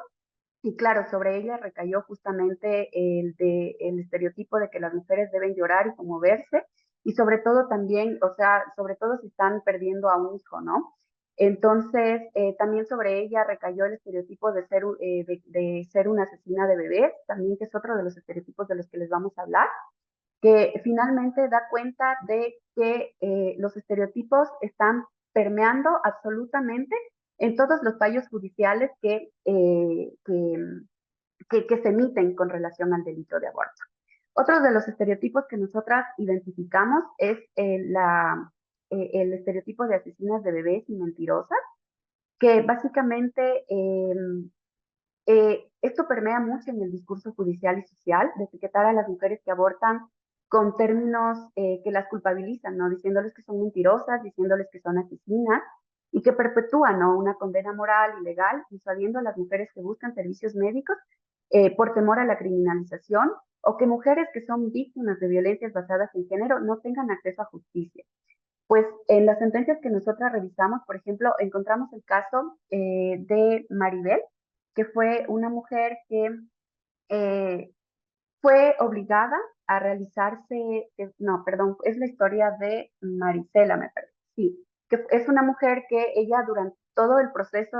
Y claro, sobre ella recayó justamente el estereotipo de que las mujeres deben llorar y conmoverse, y sobre todo también, o sea, sobre todo si están perdiendo a un hijo, ¿no? Entonces, también sobre ella recayó el estereotipo de ser una asesina de bebés, también que es otro de los estereotipos de los que les vamos a hablar, que finalmente da cuenta de que los estereotipos están permeando absolutamente en todos los fallos judiciales que se emiten con relación al delito de aborto. Otro de los estereotipos que nosotras identificamos es el estereotipo de asesinas de bebés y mentirosas, que básicamente esto permea mucho en el discurso judicial y social, de etiquetar a las mujeres que abortan con términos que las culpabilizan, ¿no? Diciéndoles que son mentirosas, diciéndoles que son asesinas, y que perpetúan, ¿no?, una condena moral y legal, disuadiendo a las mujeres que buscan servicios médicos por temor a la criminalización, o que mujeres que son víctimas de violencias basadas en género no tengan acceso a justicia. Pues en las sentencias que nosotras revisamos, por ejemplo, encontramos el caso de Maribel, que fue una mujer que eh, fue obligada a realizarse, no, perdón, es la historia de Marisela, me parece, sí, que es una mujer que ella durante todo el proceso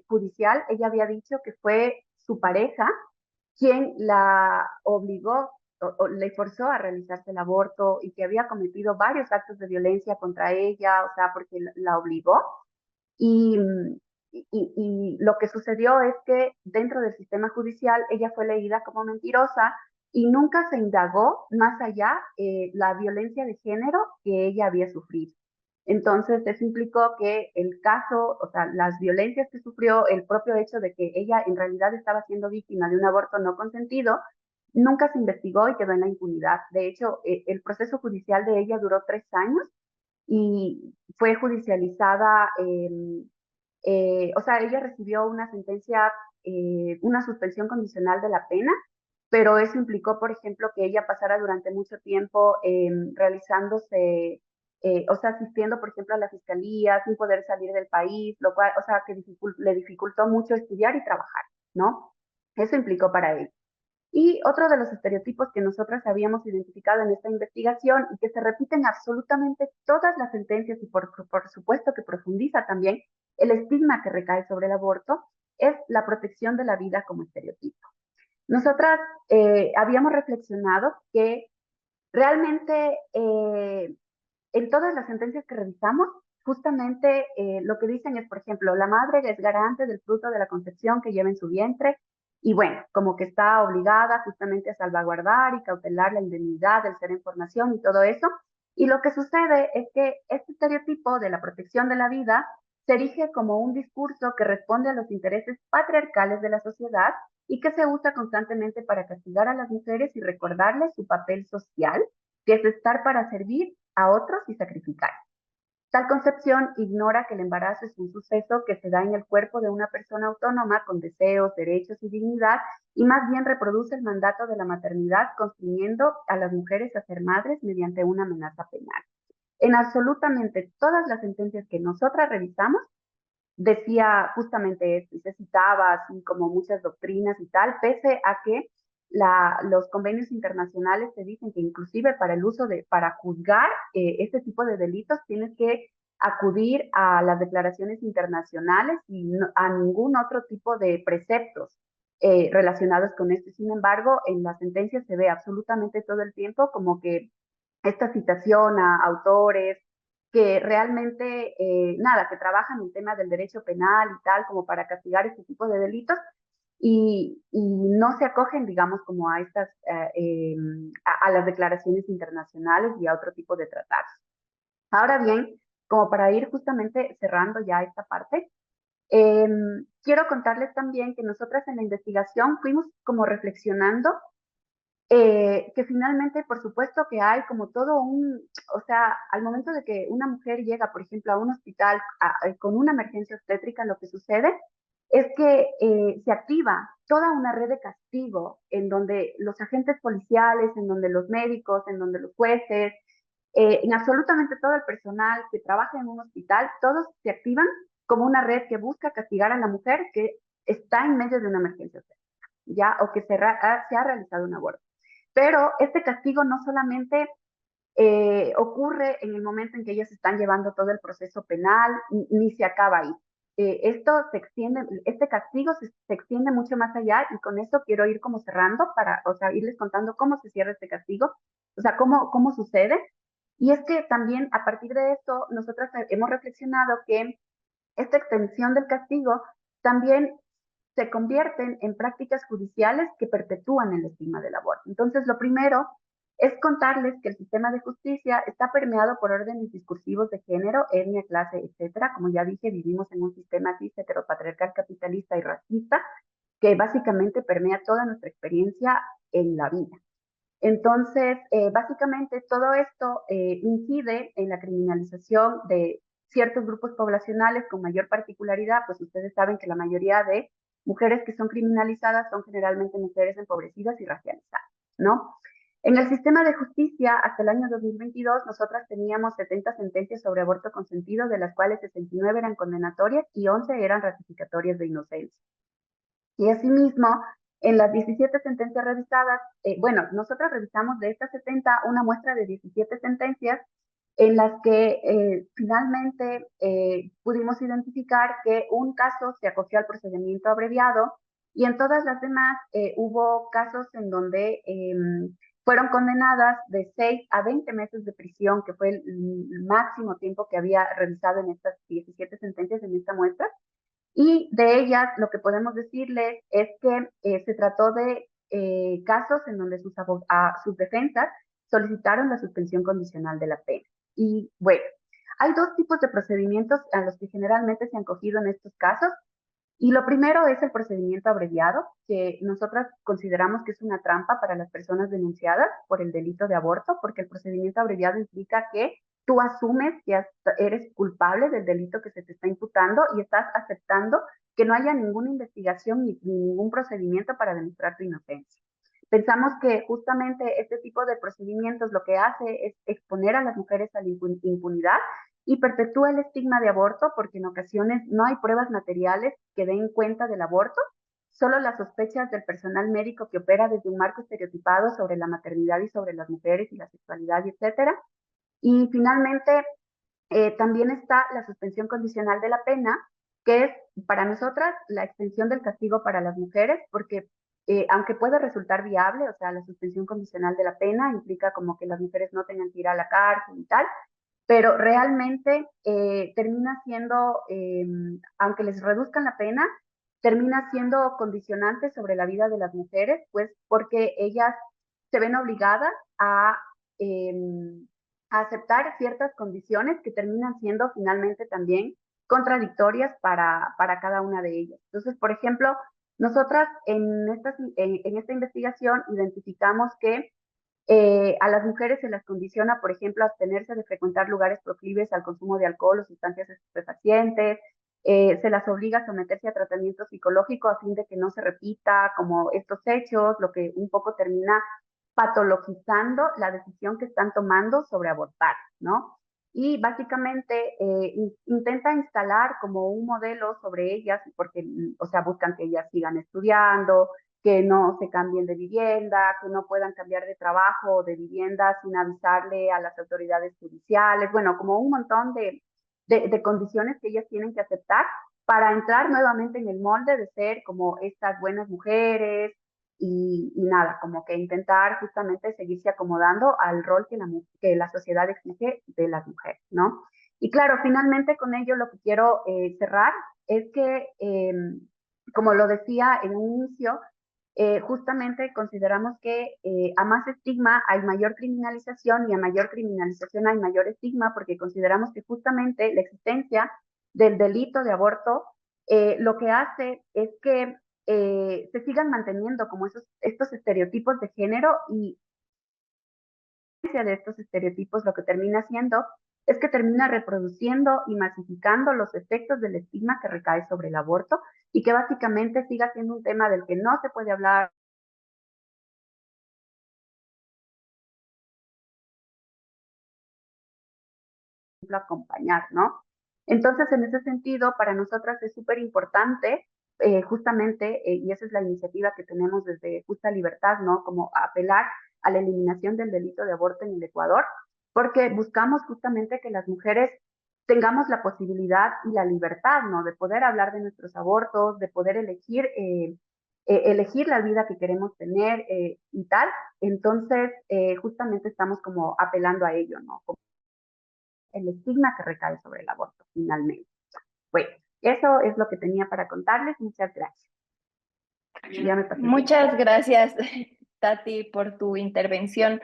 judicial, ella había dicho que fue su pareja quien la obligó o le forzó a realizarse el aborto y que había cometido varios actos de violencia contra ella, o sea, porque la obligó. Y, y lo que sucedió es que dentro del sistema judicial ella fue leída como mentirosa y nunca se indagó más allá la violencia de género que ella había sufrido. Entonces, eso implicó que el caso, o sea, las violencias que sufrió, el propio hecho de que ella en realidad estaba siendo víctima de un aborto no consentido, nunca se investigó y quedó en la impunidad. De hecho, el proceso judicial de ella duró 3 años y fue judicializada, o sea, ella recibió una sentencia, una suspensión condicional de la pena, pero eso implicó, por ejemplo, que ella pasara durante mucho tiempo realizándose, o sea, asistiendo, por ejemplo, a la fiscalía sin poder salir del país, lo cual, o sea, que le dificultó mucho estudiar y trabajar, ¿no? Eso implicó para ella. Y otro de los estereotipos que nosotras habíamos identificado en esta investigación y que se repiten absolutamente todas las sentencias y por supuesto que profundiza también el estigma que recae sobre el aborto, es la protección de la vida como estereotipo. Nosotras habíamos reflexionado que realmente en todas las sentencias que revisamos, justamente lo que dicen es, por ejemplo, la madre es garante del fruto de la concepción que lleva en su vientre y bueno, como que está obligada justamente a salvaguardar y cautelar la indemnidad del ser en formación y todo eso. Y lo que sucede es que este estereotipo de la protección de la vida se erige como un discurso que responde a los intereses patriarcales de la sociedad y que se usa constantemente para castigar a las mujeres y recordarles su papel social, que es estar para servir a otros y sacrificar. Tal concepción ignora que el embarazo es un suceso que se da en el cuerpo de una persona autónoma con deseos, derechos y dignidad, y más bien reproduce el mandato de la maternidad, construyendo a las mujeres a ser madres mediante una amenaza penal. En absolutamente todas las sentencias que nosotras revisamos, decía justamente esto, y se citaba así como muchas doctrinas y tal, pese a que los convenios internacionales te dicen que inclusive para juzgar este tipo de delitos tienes que acudir a las declaraciones internacionales y no, a ningún otro tipo de preceptos relacionados con esto. Sin embargo, en las sentencias se ve absolutamente todo el tiempo como que esta citación a autores que realmente, nada, que trabajan el tema del derecho penal y tal, como para castigar este tipo de delitos, y no se acogen, digamos, como a estas, a las declaraciones internacionales y a otro tipo de tratados. Ahora bien, como para ir justamente cerrando ya esta parte, quiero contarles también que nosotras en la investigación fuimos como reflexionando que finalmente, por supuesto que hay como todo o sea, al momento de que una mujer llega, por ejemplo, a un hospital con una emergencia obstétrica, lo que sucede es que se activa toda una red de castigo en donde los agentes policiales, en donde los médicos, en donde los jueces, en absolutamente todo el personal que trabaja en un hospital, todos se activan como una red que busca castigar a la mujer que está en medio de una emergencia obstétrica, ¿ya? O que se ha realizado un aborto. Pero este castigo no solamente ocurre en el momento en que ellas están llevando todo el proceso penal, ni se acaba ahí. Esto se extiende, este castigo se extiende mucho más allá, y con esto quiero ir como cerrando para, o sea, irles contando cómo se cierra este castigo, o sea, cómo sucede. Y es que también a partir de esto nosotras hemos reflexionado que esta extensión del castigo también se convierten en prácticas judiciales que perpetúan el estigma del aborto. Entonces, lo primero es contarles que el sistema de justicia está permeado por órdenes discursivos de género, etnia, clase, etcétera. Como ya dije, vivimos en un sistema cis, heteropatriarcal, capitalista y racista, que básicamente permea toda nuestra experiencia en la vida. Entonces, básicamente todo esto incide en la criminalización de ciertos grupos poblacionales con mayor particularidad, pues ustedes saben que la mayoría de mujeres que son criminalizadas son generalmente mujeres empobrecidas y racializadas, ¿no? En el sistema de justicia, hasta el año 2022, nosotras teníamos 70 sentencias sobre aborto consentido, de las cuales 69 eran condenatorias y 11 eran ratificatorias de inocencia. Y asimismo, en las 17 sentencias revisadas, bueno, nosotros revisamos de estas 70 una muestra de 17 sentencias en las que finalmente pudimos identificar que un caso se acogió al procedimiento abreviado, y en todas las demás hubo casos en donde fueron condenadas de 6 a 20 meses de prisión, que fue el máximo tiempo que había revisado en estas 17 sentencias en esta muestra. Y de ellas lo que podemos decirles es que se trató de casos en donde sus defensas solicitaron la suspensión condicional de la pena. Y bueno, hay dos tipos de procedimientos a los que generalmente se han cogido en estos casos. Y lo primero es el procedimiento abreviado, que nosotras consideramos que es una trampa para las personas denunciadas por el delito de aborto, porque el procedimiento abreviado implica que tú asumes que eres culpable del delito que se te está imputando y estás aceptando que no haya ninguna investigación ni ningún procedimiento para demostrar tu inocencia. Pensamos que justamente este tipo de procedimientos lo que hace es exponer a las mujeres a la impunidad y perpetúa el estigma de aborto, porque en ocasiones no hay pruebas materiales que den cuenta del aborto, solo las sospechas del personal médico que opera desde un marco estereotipado sobre la maternidad y sobre las mujeres y la sexualidad, etcétera. Y finalmente, también está la suspensión condicional de la pena, que es para nosotras la extensión del castigo para las mujeres, porque aunque puede resultar viable, o sea, la suspensión condicional de la pena implica como que las mujeres no tengan que ir a la cárcel y tal, pero realmente termina siendo, aunque les reduzcan la pena, termina siendo condicionante sobre la vida de las mujeres, pues porque ellas se ven obligadas eh, a aceptar ciertas condiciones que terminan siendo finalmente también contradictorias para cada una de ellas. Entonces, por ejemplo, nosotras en esta investigación identificamos que a las mujeres se las condiciona, por ejemplo, a abstenerse de frecuentar lugares proclives al consumo de alcohol o sustancias estupefacientes, se las obliga a someterse a tratamiento psicológico a fin de que no se repita como estos hechos, lo que un poco termina patologizando la decisión que están tomando sobre abortar, ¿no? Y básicamente intenta instalar como un modelo sobre ellas, porque, o sea, buscan que ellas sigan estudiando, que no se cambien de vivienda, que no puedan cambiar de trabajo o de vivienda sin avisarle a las autoridades judiciales, bueno, como un montón de condiciones que ellas tienen que aceptar para entrar nuevamente en el molde de ser como estas buenas mujeres y nada, como que intentar justamente seguirse acomodando al rol que la sociedad exige de las mujeres, ¿no? Y claro, finalmente con ello lo que quiero cerrar es que, como lo decía en un inicio, justamente consideramos que a más estigma hay mayor criminalización y a mayor criminalización hay mayor estigma, porque consideramos que justamente la existencia del delito de aborto lo que hace es que se sigan manteniendo como estos estereotipos de género, y de estos estereotipos lo que termina haciendo es que termina reproduciendo y masificando los efectos del estigma que recae sobre el aborto, y que básicamente siga siendo un tema del que no se puede hablar, acompañar, ¿no? Entonces, en ese sentido, para nosotras es súper importante, justamente, y esa es la iniciativa que tenemos desde Justa Libertad, ¿no? Como apelar a la eliminación del delito de aborto en el Ecuador, porque buscamos justamente que las mujeres tengamos la posibilidad y la libertad, ¿no? De poder hablar de nuestros abortos, de poder elegir la vida que queremos tener y tal. Entonces, justamente estamos como apelando a ello, ¿no? Como el estigma que recae sobre el aborto, finalmente. Bueno, eso es lo que tenía para contarles. Muchas gracias. Ya me pasé. Muchas gracias, Tati, por tu intervención.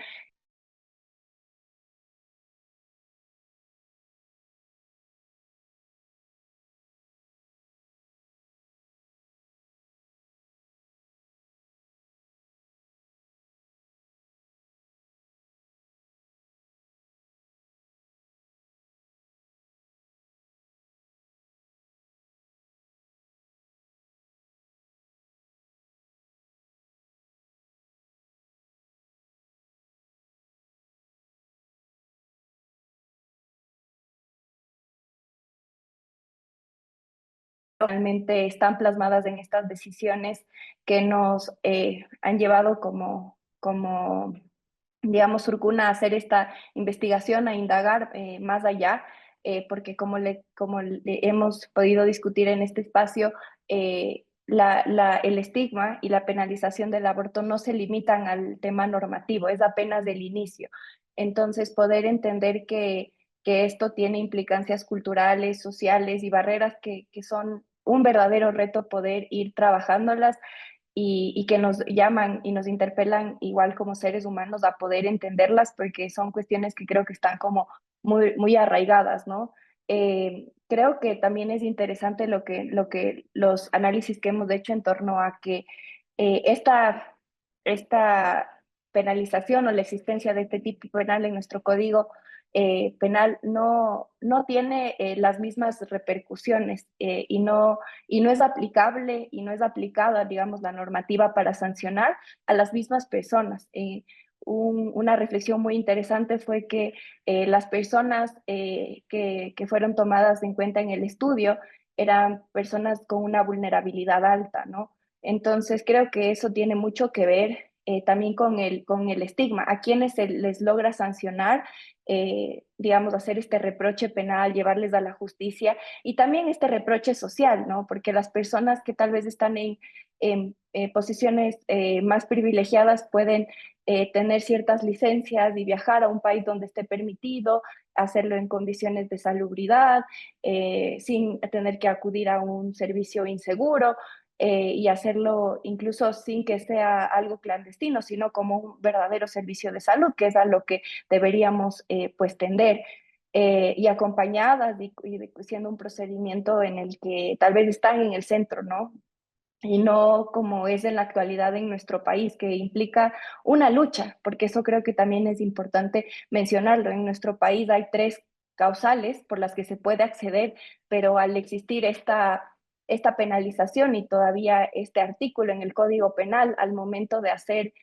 Realmente están plasmadas en estas decisiones que nos han llevado como digamos, Surcuna a hacer esta investigación, a indagar más allá, porque como le hemos podido discutir en este espacio, el estigma y la penalización del aborto no se limitan al tema normativo, es apenas del inicio. Entonces, poder entender que esto tiene implicancias culturales, sociales y barreras que son un verdadero reto poder ir trabajándolas y que nos llaman y nos interpelan igual como seres humanos a poder entenderlas porque son cuestiones que creo que están como muy arraigadas, ¿no? Creo que también es interesante lo que los análisis que hemos hecho en torno a que esta penalización o la existencia de este tipo penal en nuestro código penal no tiene las mismas repercusiones y no es aplicable y no es aplicada, digamos, la normativa para sancionar a las mismas personas. Una reflexión muy interesante fue que las personas que fueron tomadas en cuenta en el estudio eran personas con una vulnerabilidad alta, ¿no? Entonces creo que eso tiene mucho que ver también con el estigma, a quienes se les logra sancionar, digamos, hacer este reproche penal, llevarles a la justicia y también este reproche social, ¿no? Porque las personas que tal vez están en posiciones más privilegiadas pueden tener ciertas licencias y viajar a un país donde esté permitido, hacerlo en condiciones de salubridad, sin tener que acudir a un servicio inseguro. Y hacerlo incluso sin que sea algo clandestino, sino como un verdadero servicio de salud, que es a lo que deberíamos pues tender. Y acompañadas y siendo un procedimiento en el que tal vez están en el centro, ¿no? Y no como es en la actualidad en nuestro país, que implica una lucha, porque eso creo que también es importante mencionarlo. En nuestro país hay tres causales por las que se puede acceder, pero al existir esta penalización y todavía este artículo en el Código Penal, al momento de hacer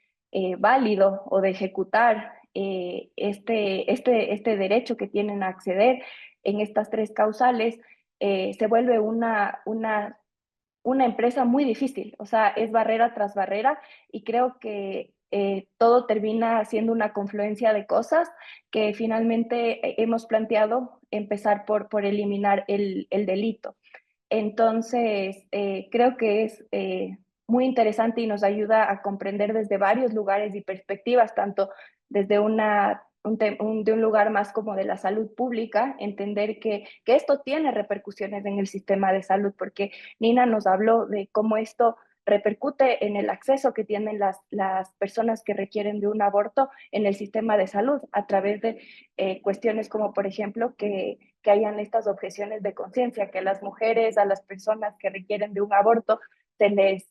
válido o de ejecutar este derecho que tienen a acceder en estas tres causales, se vuelve una empresa muy difícil, o sea, es barrera tras barrera y creo que todo termina siendo una confluencia de cosas que finalmente hemos planteado empezar por eliminar el delito. Entonces, creo que es muy interesante y nos ayuda a comprender desde varios lugares y perspectivas, tanto desde de un lugar más como de la salud pública, entender que esto tiene repercusiones en el sistema de salud, porque Nina nos habló de cómo esto repercute en el acceso que tienen las personas que requieren de un aborto en el sistema de salud a través de cuestiones como, por ejemplo, que hayan estas objeciones de conciencia, que las mujeres, a las personas que requieren de un aborto, se les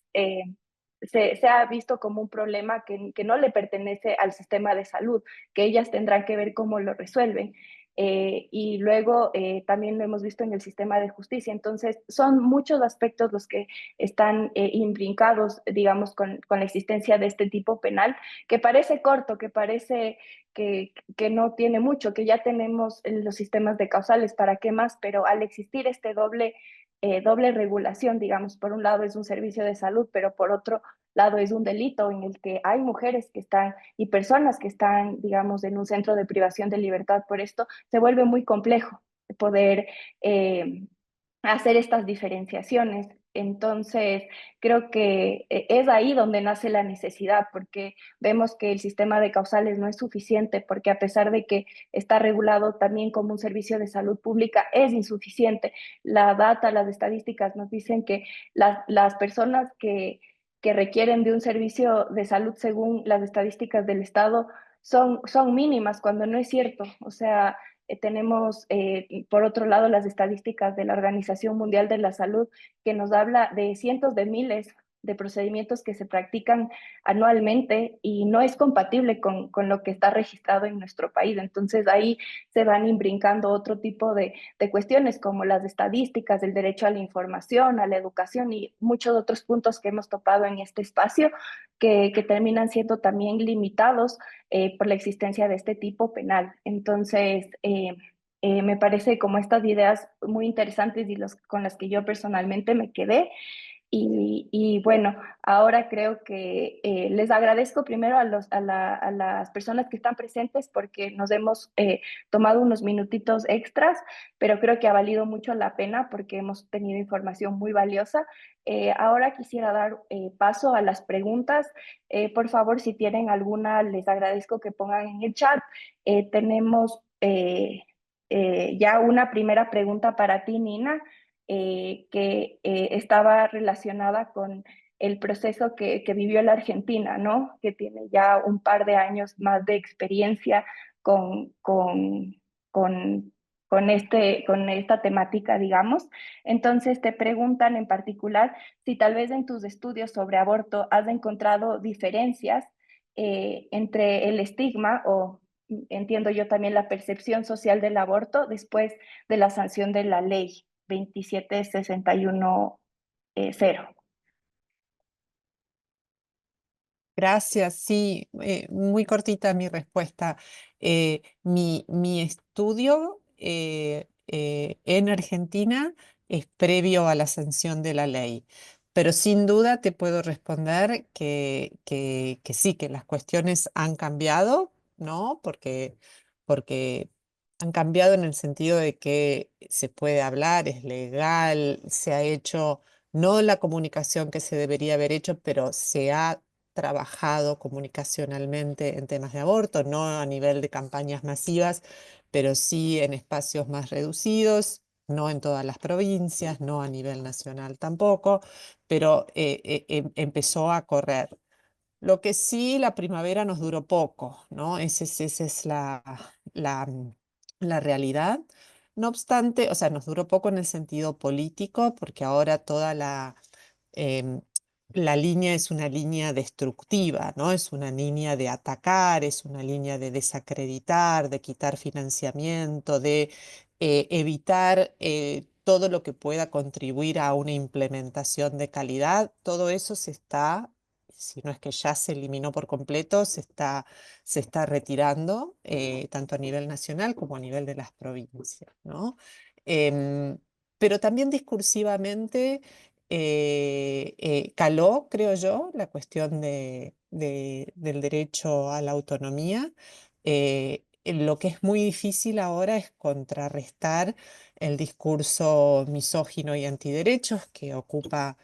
se ha visto como un problema que no le pertenece al sistema de salud, que ellas tendrán que ver cómo lo resuelven. Y luego también lo hemos visto en el sistema de justicia. Entonces, son muchos aspectos los que están imbricados, digamos, con la existencia de este tipo penal, que parece corto, que parece que no tiene mucho, que ya tenemos los sistemas de causales, ¿para qué más? Pero al existir este doble doble regulación, digamos. Por un lado es un servicio de salud, pero por otro lado es un delito en el que hay mujeres que están y personas que están, digamos, en un centro de privación de libertad. Por esto se vuelve muy complejo poder hacer estas diferenciaciones. Entonces, creo que es ahí donde nace la necesidad, porque vemos que el sistema de causales no es suficiente, porque a pesar de que está regulado también como un servicio de salud pública, es insuficiente. La data, las estadísticas nos dicen que las personas que requieren de un servicio de salud según las estadísticas del Estado son mínimas, cuando no es cierto. O sea, tenemos, por otro lado, las estadísticas de la Organización Mundial de la Salud, que nos habla de cientos de miles de procedimientos que se practican anualmente y no es compatible con lo que está registrado en nuestro país. Entonces ahí se van imbrincando otro tipo de cuestiones como las estadísticas, el derecho a la información, a la educación y muchos otros puntos que hemos topado en este espacio que terminan siendo también limitados por la existencia de este tipo penal. Entonces, me parece como estas ideas muy interesantes y con las que yo personalmente me quedé. Y bueno, ahora creo que les agradezco primero a las personas que están presentes porque nos hemos tomado unos minutitos extras, pero creo que ha valido mucho la pena porque hemos tenido información muy valiosa. Ahora quisiera dar paso a las preguntas. Por favor, si tienen alguna, les agradezco que pongan en el chat. Tenemos ya una primera pregunta para ti, Nina, que estaba relacionada con el proceso que vivió la Argentina, ¿no? Que tiene ya un par de años más de experiencia con, con, con, con esta temática, digamos. Entonces te preguntan en particular si tal vez en tus estudios sobre aborto has encontrado diferencias entre el estigma o entiendo yo también la percepción social del aborto después de la sanción de la ley 2761 0. Gracias, sí, muy cortita mi respuesta. Mi estudio en Argentina es previo a la sanción de la ley, pero sin duda te puedo responder que sí, que las cuestiones han cambiado, ¿no? Porque han cambiado en el sentido de que se puede hablar, es legal, se ha hecho no la comunicación que se debería haber hecho, pero se ha trabajado comunicacionalmente en temas de aborto, no a nivel de campañas masivas, pero sí en espacios más reducidos, no en todas las provincias, no a nivel nacional tampoco, pero empezó a correr. Lo que sí, la primavera nos duró poco, ¿no? Esa es la realidad. No obstante, o sea, nos duró poco en el sentido político, porque ahora toda em, la línea es una línea destructiva, ¿no? Es una línea de atacar, es una línea de desacreditar, de quitar financiamiento, de evitar todo lo que pueda contribuir a una implementación de calidad. Todo eso se está, si no es que ya se eliminó por completo, se está retirando, tanto a nivel nacional como a nivel de las provincias, ¿no? Em, pero también discursivamente caló, creo yo, la cuestión del derecho a la autonomía. Lo que es muy difícil ahora es contrarrestar el discurso misógino y antiderechos que ocupa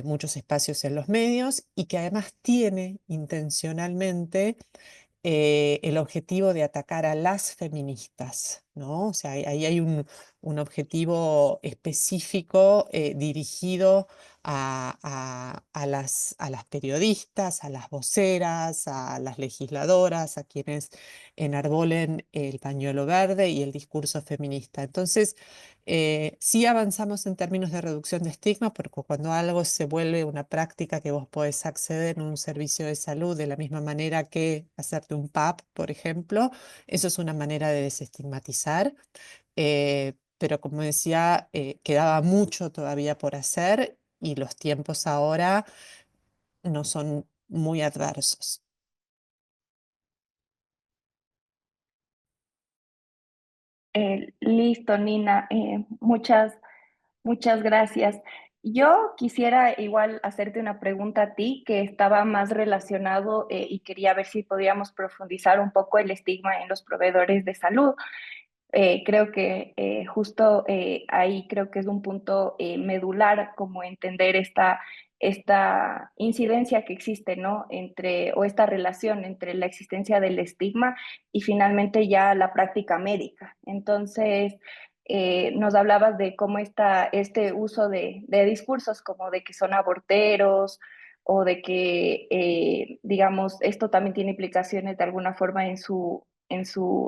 muchos espacios en los medios y que además tiene intencionalmente el objetivo de atacar a las feministas, ¿no? O sea, ahí hay un objetivo específico dirigido a las periodistas, a las voceras, a las legisladoras, a quienes enarbolen el pañuelo verde y el discurso feminista. Entonces, sí avanzamos en términos de reducción de estigmas, porque cuando algo se vuelve una práctica que vos podés acceder a un servicio de salud de la misma manera que hacerte un PAP, por ejemplo, eso es una manera de desestigmatizar. Pero como decía, quedaba mucho todavía por hacer y los tiempos ahora no son muy adversos. Listo, Nina. Muchas gracias. Yo quisiera igual hacerte una pregunta a ti que estaba más relacionado y quería ver si podíamos profundizar un poco el estigma en los proveedores de salud. Creo que justo ahí creo que es un punto medular como entender esta incidencia que existe, ¿no? Entre, o esta relación entre la existencia del estigma y finalmente ya la práctica médica. Entonces, nos hablabas de cómo este uso de discursos como de que son aborteros o de que, digamos, esto también tiene implicaciones de alguna forma en su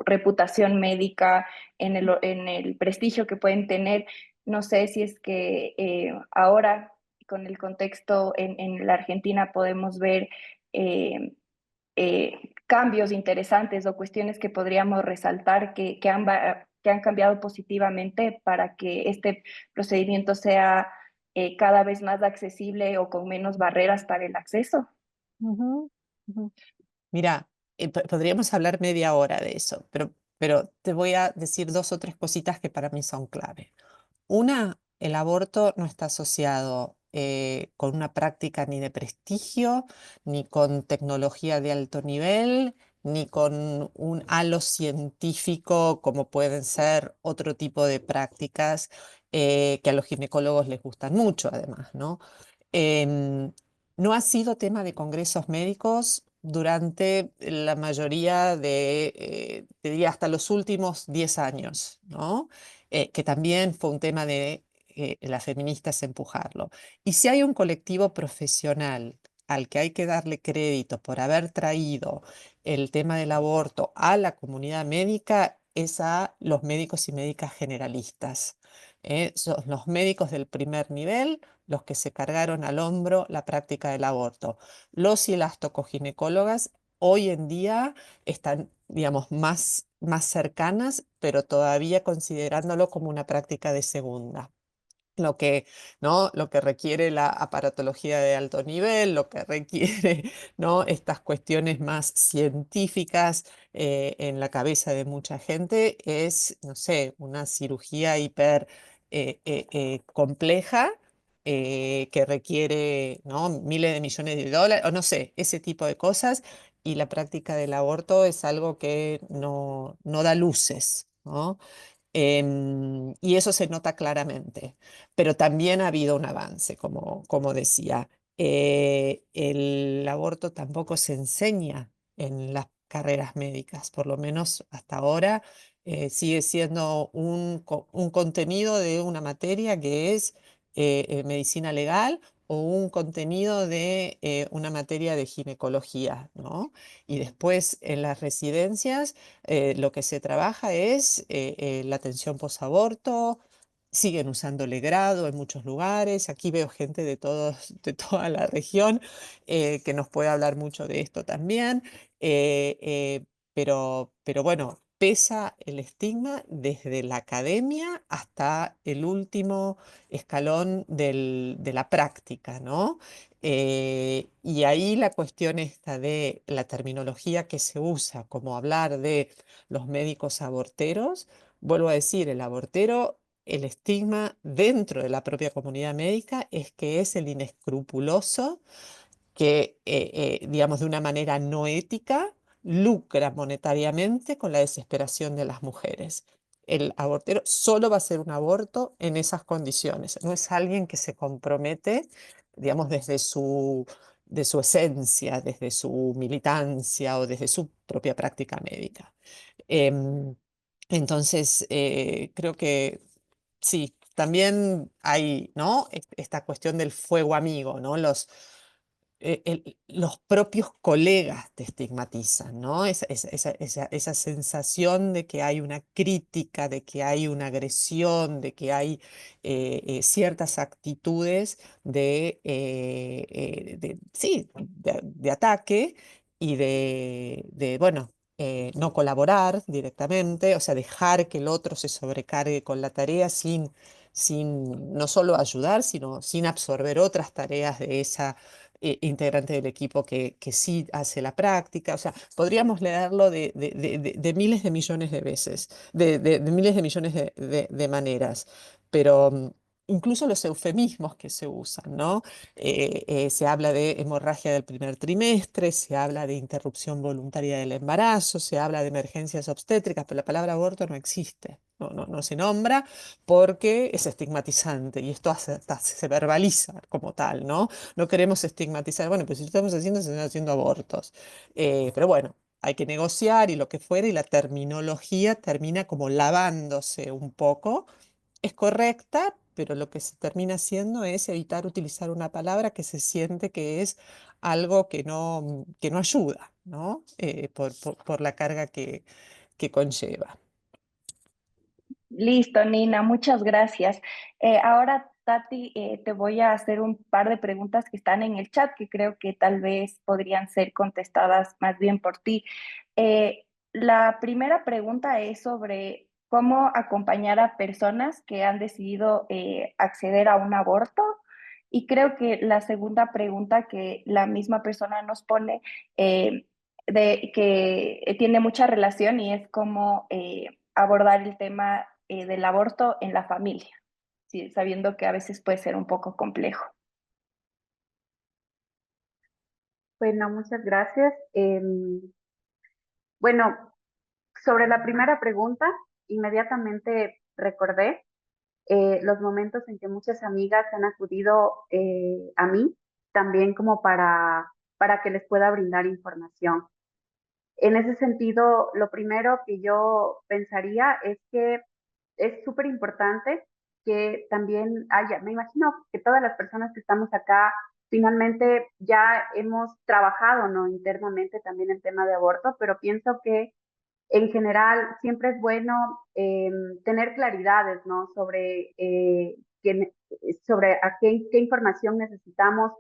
reputación médica, en el prestigio que pueden tener. No sé si es que ahora, con el contexto en la Argentina, podemos ver cambios interesantes o cuestiones que podríamos resaltar que han cambiado positivamente para que este procedimiento sea cada vez más accesible o con menos barreras para el acceso. Ujú, ujú. Mira, podríamos hablar media hora de eso, pero te voy a decir dos o tres cositas que para mí son clave. Una, el aborto no está asociado con una práctica ni de prestigio, ni con tecnología de alto nivel, ni con un halo científico como pueden ser otro tipo de prácticas que a los ginecólogos les gustan mucho, además, ¿no? Em, no ha sido tema de congresos médicos durante la mayoría te diría, hasta los últimos 10 años, ¿no? Que también fue un tema de las feministas empujarlo. Y si hay un colectivo profesional al que hay que darle crédito por haber traído el tema del aborto a la comunidad médica, es a los médicos y médicas generalistas. Son los médicos del primer nivel los que se cargaron al hombro la práctica del aborto. Los y las tocoginecólogas hoy en día están, digamos, más cercanas, pero todavía considerándolo como una práctica de segunda. Lo que, ¿no? Lo que requiere la aparatología de alto nivel, lo que requiere, ¿no? Estas cuestiones más científicas en la cabeza de mucha gente es, no sé, una cirugía hiper compleja que requiere, ¿no? Miles de millones de dólares, o no sé, ese tipo de cosas. Y la práctica del aborto es algo que no da luces, ¿no? Y eso se nota claramente, pero también ha habido un avance, como decía. El aborto tampoco se enseña en las carreras médicas, por lo menos hasta ahora sigue siendo un contenido de una materia que es medicina legal o un contenido de una materia de ginecología, ¿no? Y después en las residencias lo que se trabaja es la atención posaborto, siguen usando legrado en muchos lugares, aquí veo gente de toda la región que nos puede hablar mucho de esto también, pero bueno, pesa el estigma desde la academia hasta el último escalón de la práctica, ¿no? Y ahí la cuestión esta de la terminología que se usa, como hablar de los médicos aborteros, vuelvo a decir, el abortero, el estigma dentro de la propia comunidad médica es que es el inescrupuloso que, digamos, de una manera no ética, lucra monetariamente con la desesperación de las mujeres. El abortero solo va a hacer un aborto en esas condiciones. No es alguien que se compromete, digamos, de su esencia, desde su militancia o desde su propia práctica médica. Em, entonces, creo que sí, también hay, ¿no? Esta cuestión del fuego amigo, ¿no? Los propios colegas te estigmatizan, ¿no? Esa sensación de que hay una crítica, de que hay una agresión, de que hay ciertas actitudes sí, de ataque y bueno, no colaborar directamente, o sea, dejar que el otro se sobrecargue con la tarea sin no solo ayudar, sino sin absorber otras tareas de esa integrante del equipo que sí hace la práctica. O sea, podríamos leerlo de miles de millones de veces, de miles de millones de maneras, pero incluso los eufemismos que se usan, ¿no? Se habla de hemorragia del primer trimestre, se habla de interrupción voluntaria del embarazo, se habla de emergencias obstétricas, pero la palabra aborto no existe, no se nombra porque es estigmatizante y esto hasta se verbaliza como tal, ¿no? No queremos estigmatizar, bueno, pues si lo estamos haciendo, se están haciendo abortos. Pero bueno, hay que negociar y lo que fuera, y la terminología termina como lavándose un poco. Es correcta, pero lo que se termina haciendo es evitar utilizar una palabra que se siente que es algo que no ayuda, ¿no? Por la carga que conlleva. Listo, Nina, muchas gracias. Ahora, Tati, te voy a hacer un par de preguntas que están en el chat que creo que tal vez podrían ser contestadas más bien por ti. La primera pregunta es sobre cómo acompañar a personas que han decidido acceder a un aborto. Y creo que la segunda pregunta que la misma persona nos pone, de, que tiene mucha relación, y es cómo abordar el tema del aborto en la familia, sí, sabiendo que a veces puede ser un poco complejo. Bueno, muchas gracias. Bueno, sobre la primera pregunta, inmediatamente recordé los momentos en que muchas amigas han acudido a mí, también como para que les pueda brindar información. En ese sentido, lo primero que yo pensaría es que es súper importante que también haya, me imagino que todas las personas que estamos acá finalmente ya hemos trabajado, ¿no? Internamente también el tema de aborto, pero pienso que en general siempre es bueno tener claridades, ¿no? Sobre qué información necesitamos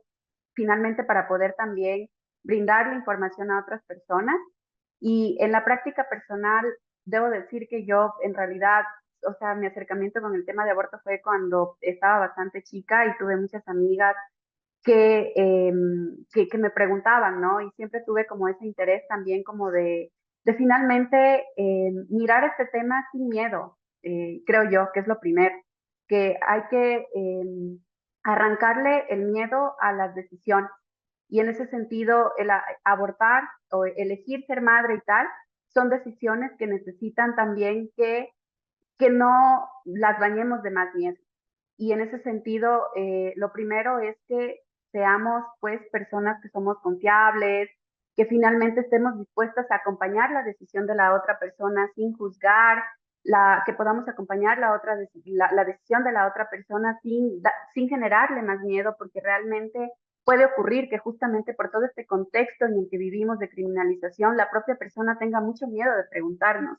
finalmente para poder también brindar la información a otras personas. Y en la práctica personal, debo decir que yo en realidad, o sea, mi acercamiento con el tema de aborto fue cuando estaba bastante chica y tuve muchas amigas que me preguntaban, ¿no? Y siempre tuve como ese interés también como de finalmente mirar este tema sin miedo, creo yo, que es lo primero, que hay que arrancarle el miedo a las decisiones. Y en ese sentido, el abortar o elegir ser madre y tal, son decisiones que necesitan también que no las bañemos de más miedo. Y en ese sentido, lo primero es que seamos pues personas que somos confiables, que finalmente estemos dispuestas a acompañar la decisión de la otra persona sin juzgar, que podamos acompañar la decisión de la otra persona sin generarle más miedo, porque realmente puede ocurrir que justamente por todo este contexto en el que vivimos de criminalización, la propia persona tenga mucho miedo de preguntarnos.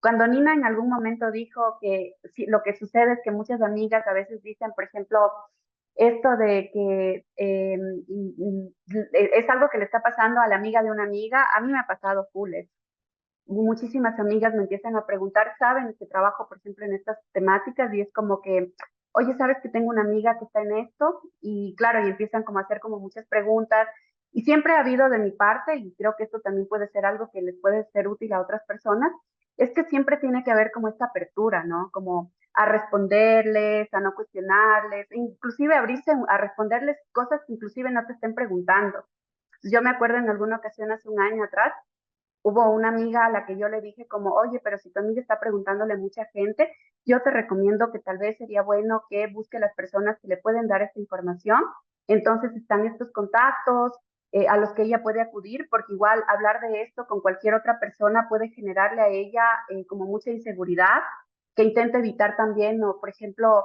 Cuando Nina en algún momento dijo que lo que sucede es que muchas amigas a veces dicen, por ejemplo, esto de que es algo que le está pasando a la amiga de una amiga, a mí me ha pasado full. Muchísimas amigas me empiezan a preguntar, saben que trabajo, por ejemplo, en estas temáticas y es como que, oye, ¿sabes que tengo una amiga que está en esto? Y claro, y empiezan como a hacer como muchas preguntas. Y siempre ha habido de mi parte, y creo que esto también puede ser algo que les puede ser útil a otras personas, es que siempre tiene que haber como esta apertura, ¿no? Como a responderles, a no cuestionarles, inclusive abrirse a responderles cosas que inclusive no te estén preguntando. Yo me acuerdo en alguna ocasión hace un año atrás, hubo una amiga a la que yo le dije como, oye, pero si tu amiga está preguntándole a mucha gente, yo te recomiendo que tal vez sería bueno que busque las personas que le pueden dar esta información. Entonces están estos contactos a los que ella puede acudir, porque igual hablar de esto con cualquier otra persona puede generarle a ella como mucha inseguridad, que intente evitar también, o por ejemplo,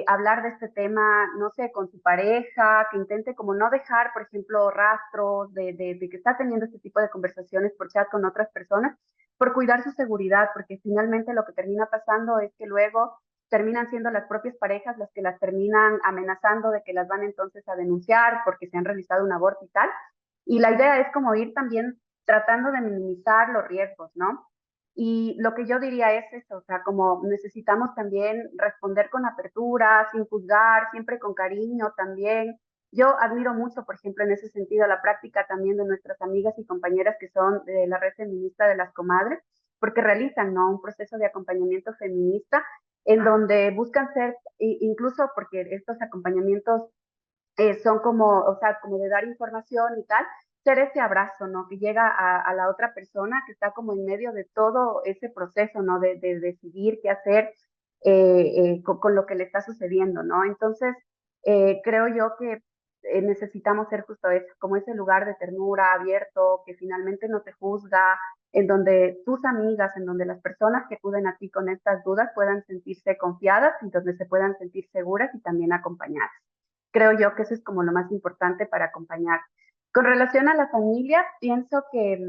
hablar de este tema, no sé, con su pareja, que intente como no dejar, por ejemplo, rastros de que está teniendo este tipo de conversaciones por chat con otras personas, por cuidar su seguridad, porque finalmente lo que termina pasando es que luego terminan siendo las propias parejas las que las terminan amenazando de que las van entonces a denunciar porque se han realizado un aborto y tal. Y la idea es como ir también tratando de minimizar los riesgos, ¿no? Y lo que yo diría es eso, o sea, como necesitamos también responder con apertura, sin juzgar, siempre con cariño también. Yo admiro mucho, por ejemplo, en ese sentido, la práctica también de nuestras amigas y compañeras que son de la red feminista de las comadres, porque realizan, ¿no?, un proceso de acompañamiento feminista en donde buscan ser, incluso porque estos acompañamientos son como, o sea, como de dar información y tal, ser ese abrazo, ¿no? Que llega a la otra persona que está como en medio de todo ese proceso, ¿no? De decidir qué hacer con lo que le está sucediendo, ¿no? Entonces, creo yo que necesitamos ser justo eso, como ese lugar de ternura abierto, que finalmente no te juzga, en donde tus amigas, en donde las personas que acuden a ti con estas dudas puedan sentirse confiadas y donde se puedan sentir seguras y también acompañadas. Creo yo que eso es como lo más importante para acompañar. Con relación a la familia, pienso que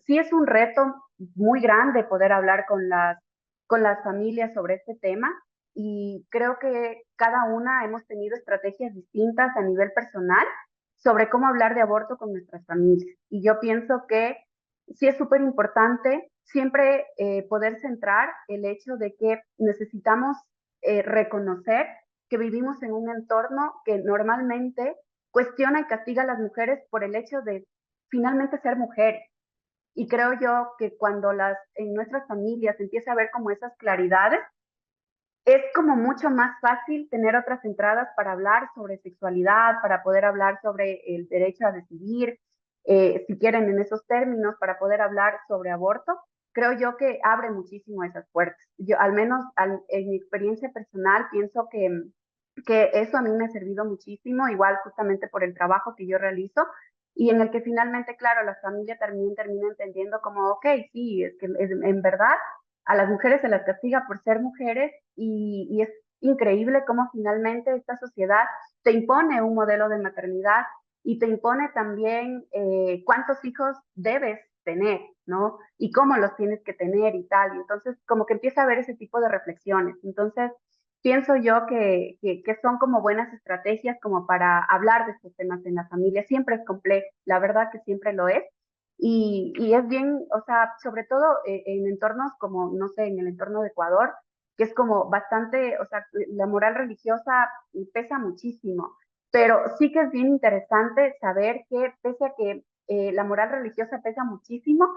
sí es un reto muy grande poder hablar con las familias sobre este tema y creo que cada una hemos tenido estrategias distintas a nivel personal sobre cómo hablar de aborto con nuestras familias. Y yo pienso que sí es súper importante siempre poder centrar el hecho de que necesitamos reconocer que vivimos en un entorno que normalmente cuestiona y castiga a las mujeres por el hecho de finalmente ser mujeres. Y creo yo que cuando en nuestras familias empieza a haber como esas claridades, es como mucho más fácil tener otras entradas para hablar sobre sexualidad, para poder hablar sobre el derecho a decidir, si quieren en esos términos, para poder hablar sobre aborto. Creo yo que abre muchísimo esas puertas. Yo, al menos en mi experiencia personal, pienso que eso a mí me ha servido muchísimo, igual justamente por el trabajo que yo realizo, y en el que finalmente, claro, la familia también termina entendiendo como, ok, sí, es que en verdad a las mujeres se las castiga por ser mujeres y es increíble cómo finalmente esta sociedad te impone un modelo de maternidad y te impone también cuántos hijos debes tener, ¿no? Y cómo los tienes que tener y tal. Y entonces, como que empieza a haber ese tipo de reflexiones. Entonces, pienso yo que son como buenas estrategias como para hablar de estos temas en la familia. Siempre es complejo, la verdad que siempre lo es. Y es bien, o sea, sobre todo en entornos como, no sé, en el entorno de Ecuador, que es como bastante, o sea, la moral religiosa pesa muchísimo, pero sí que es bien interesante saber que pese a que la moral religiosa pesa muchísimo,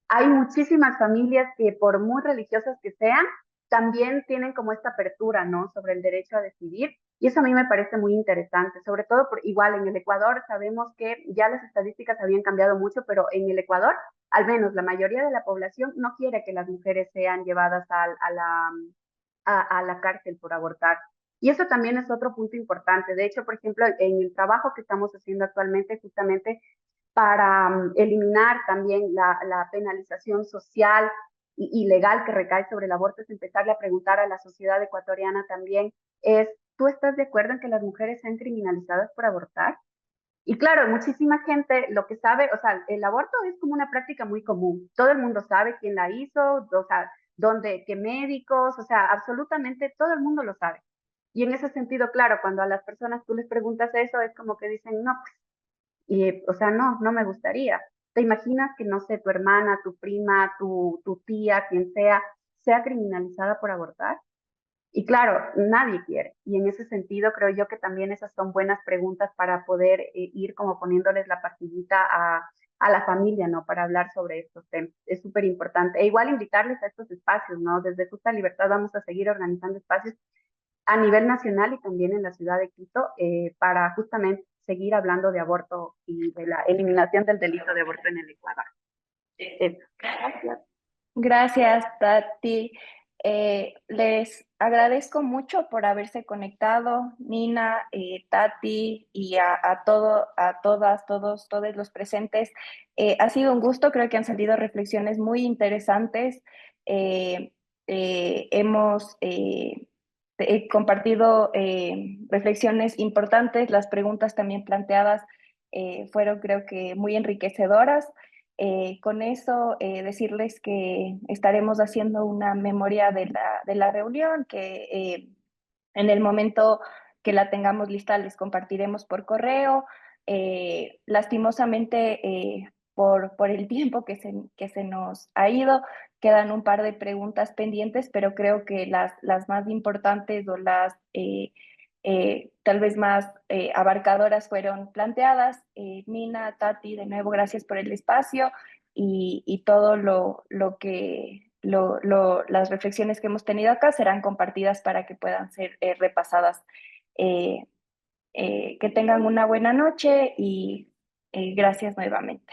hay muchísimas familias que por muy religiosas que sean, también tienen como esta apertura, ¿no? Sobre el derecho a decidir. Y eso a mí me parece muy interesante, sobre todo por igual en el Ecuador sabemos que ya las estadísticas habían cambiado mucho, pero en el Ecuador, al menos la mayoría de la población no quiere que las mujeres sean llevadas a la cárcel por abortar. Y eso también es otro punto importante. De hecho, por ejemplo, en el trabajo que estamos haciendo actualmente, justamente para eliminar también la penalización social y legal que recae sobre el aborto, es empezarle a preguntar a la sociedad ecuatoriana también, ¿tú estás de acuerdo en que las mujeres sean criminalizadas por abortar? Y claro, muchísima gente lo que sabe, o sea, el aborto es como una práctica muy común. Todo el mundo sabe quién la hizo, o sea, dónde, qué médicos, o sea, absolutamente todo el mundo lo sabe. Y en ese sentido, claro, cuando a las personas tú les preguntas eso, es como que dicen, no, pues, y, o sea, no, no me gustaría. ¿Te imaginas que, no sé, tu hermana, tu prima, tu tía, quien sea criminalizada por abortar? Y claro, nadie quiere. Y en ese sentido creo yo que también esas son buenas preguntas para poder ir como poniéndoles la pastillita a la familia, ¿no? Para hablar sobre estos temas. Es súper importante. E igual invitarles a estos espacios, ¿no? Desde Justa Libertad vamos a seguir organizando espacios a nivel nacional y también en la ciudad de Quito para justamente seguir hablando de aborto y de la eliminación del delito de aborto en el Ecuador. Gracias. Gracias, Tati. Les agradezco mucho por haberse conectado, Nina, Tati y a todas, todos los presentes. Ha sido un gusto, creo que han salido reflexiones muy interesantes. Hemos compartido reflexiones importantes, las preguntas también planteadas fueron creo que muy enriquecedoras. Con eso, decirles que estaremos haciendo una memoria de la reunión, que en el momento que la tengamos lista les compartiremos por correo. Lastimosamente, por el tiempo que se nos ha ido, quedan un par de preguntas pendientes, pero creo que las más importantes o las tal vez más abarcadoras fueron planteadas. Nina, Tati, de nuevo, gracias por el espacio y todo lo que las reflexiones que hemos tenido acá serán compartidas para que puedan ser repasadas. Que tengan una buena noche y gracias nuevamente.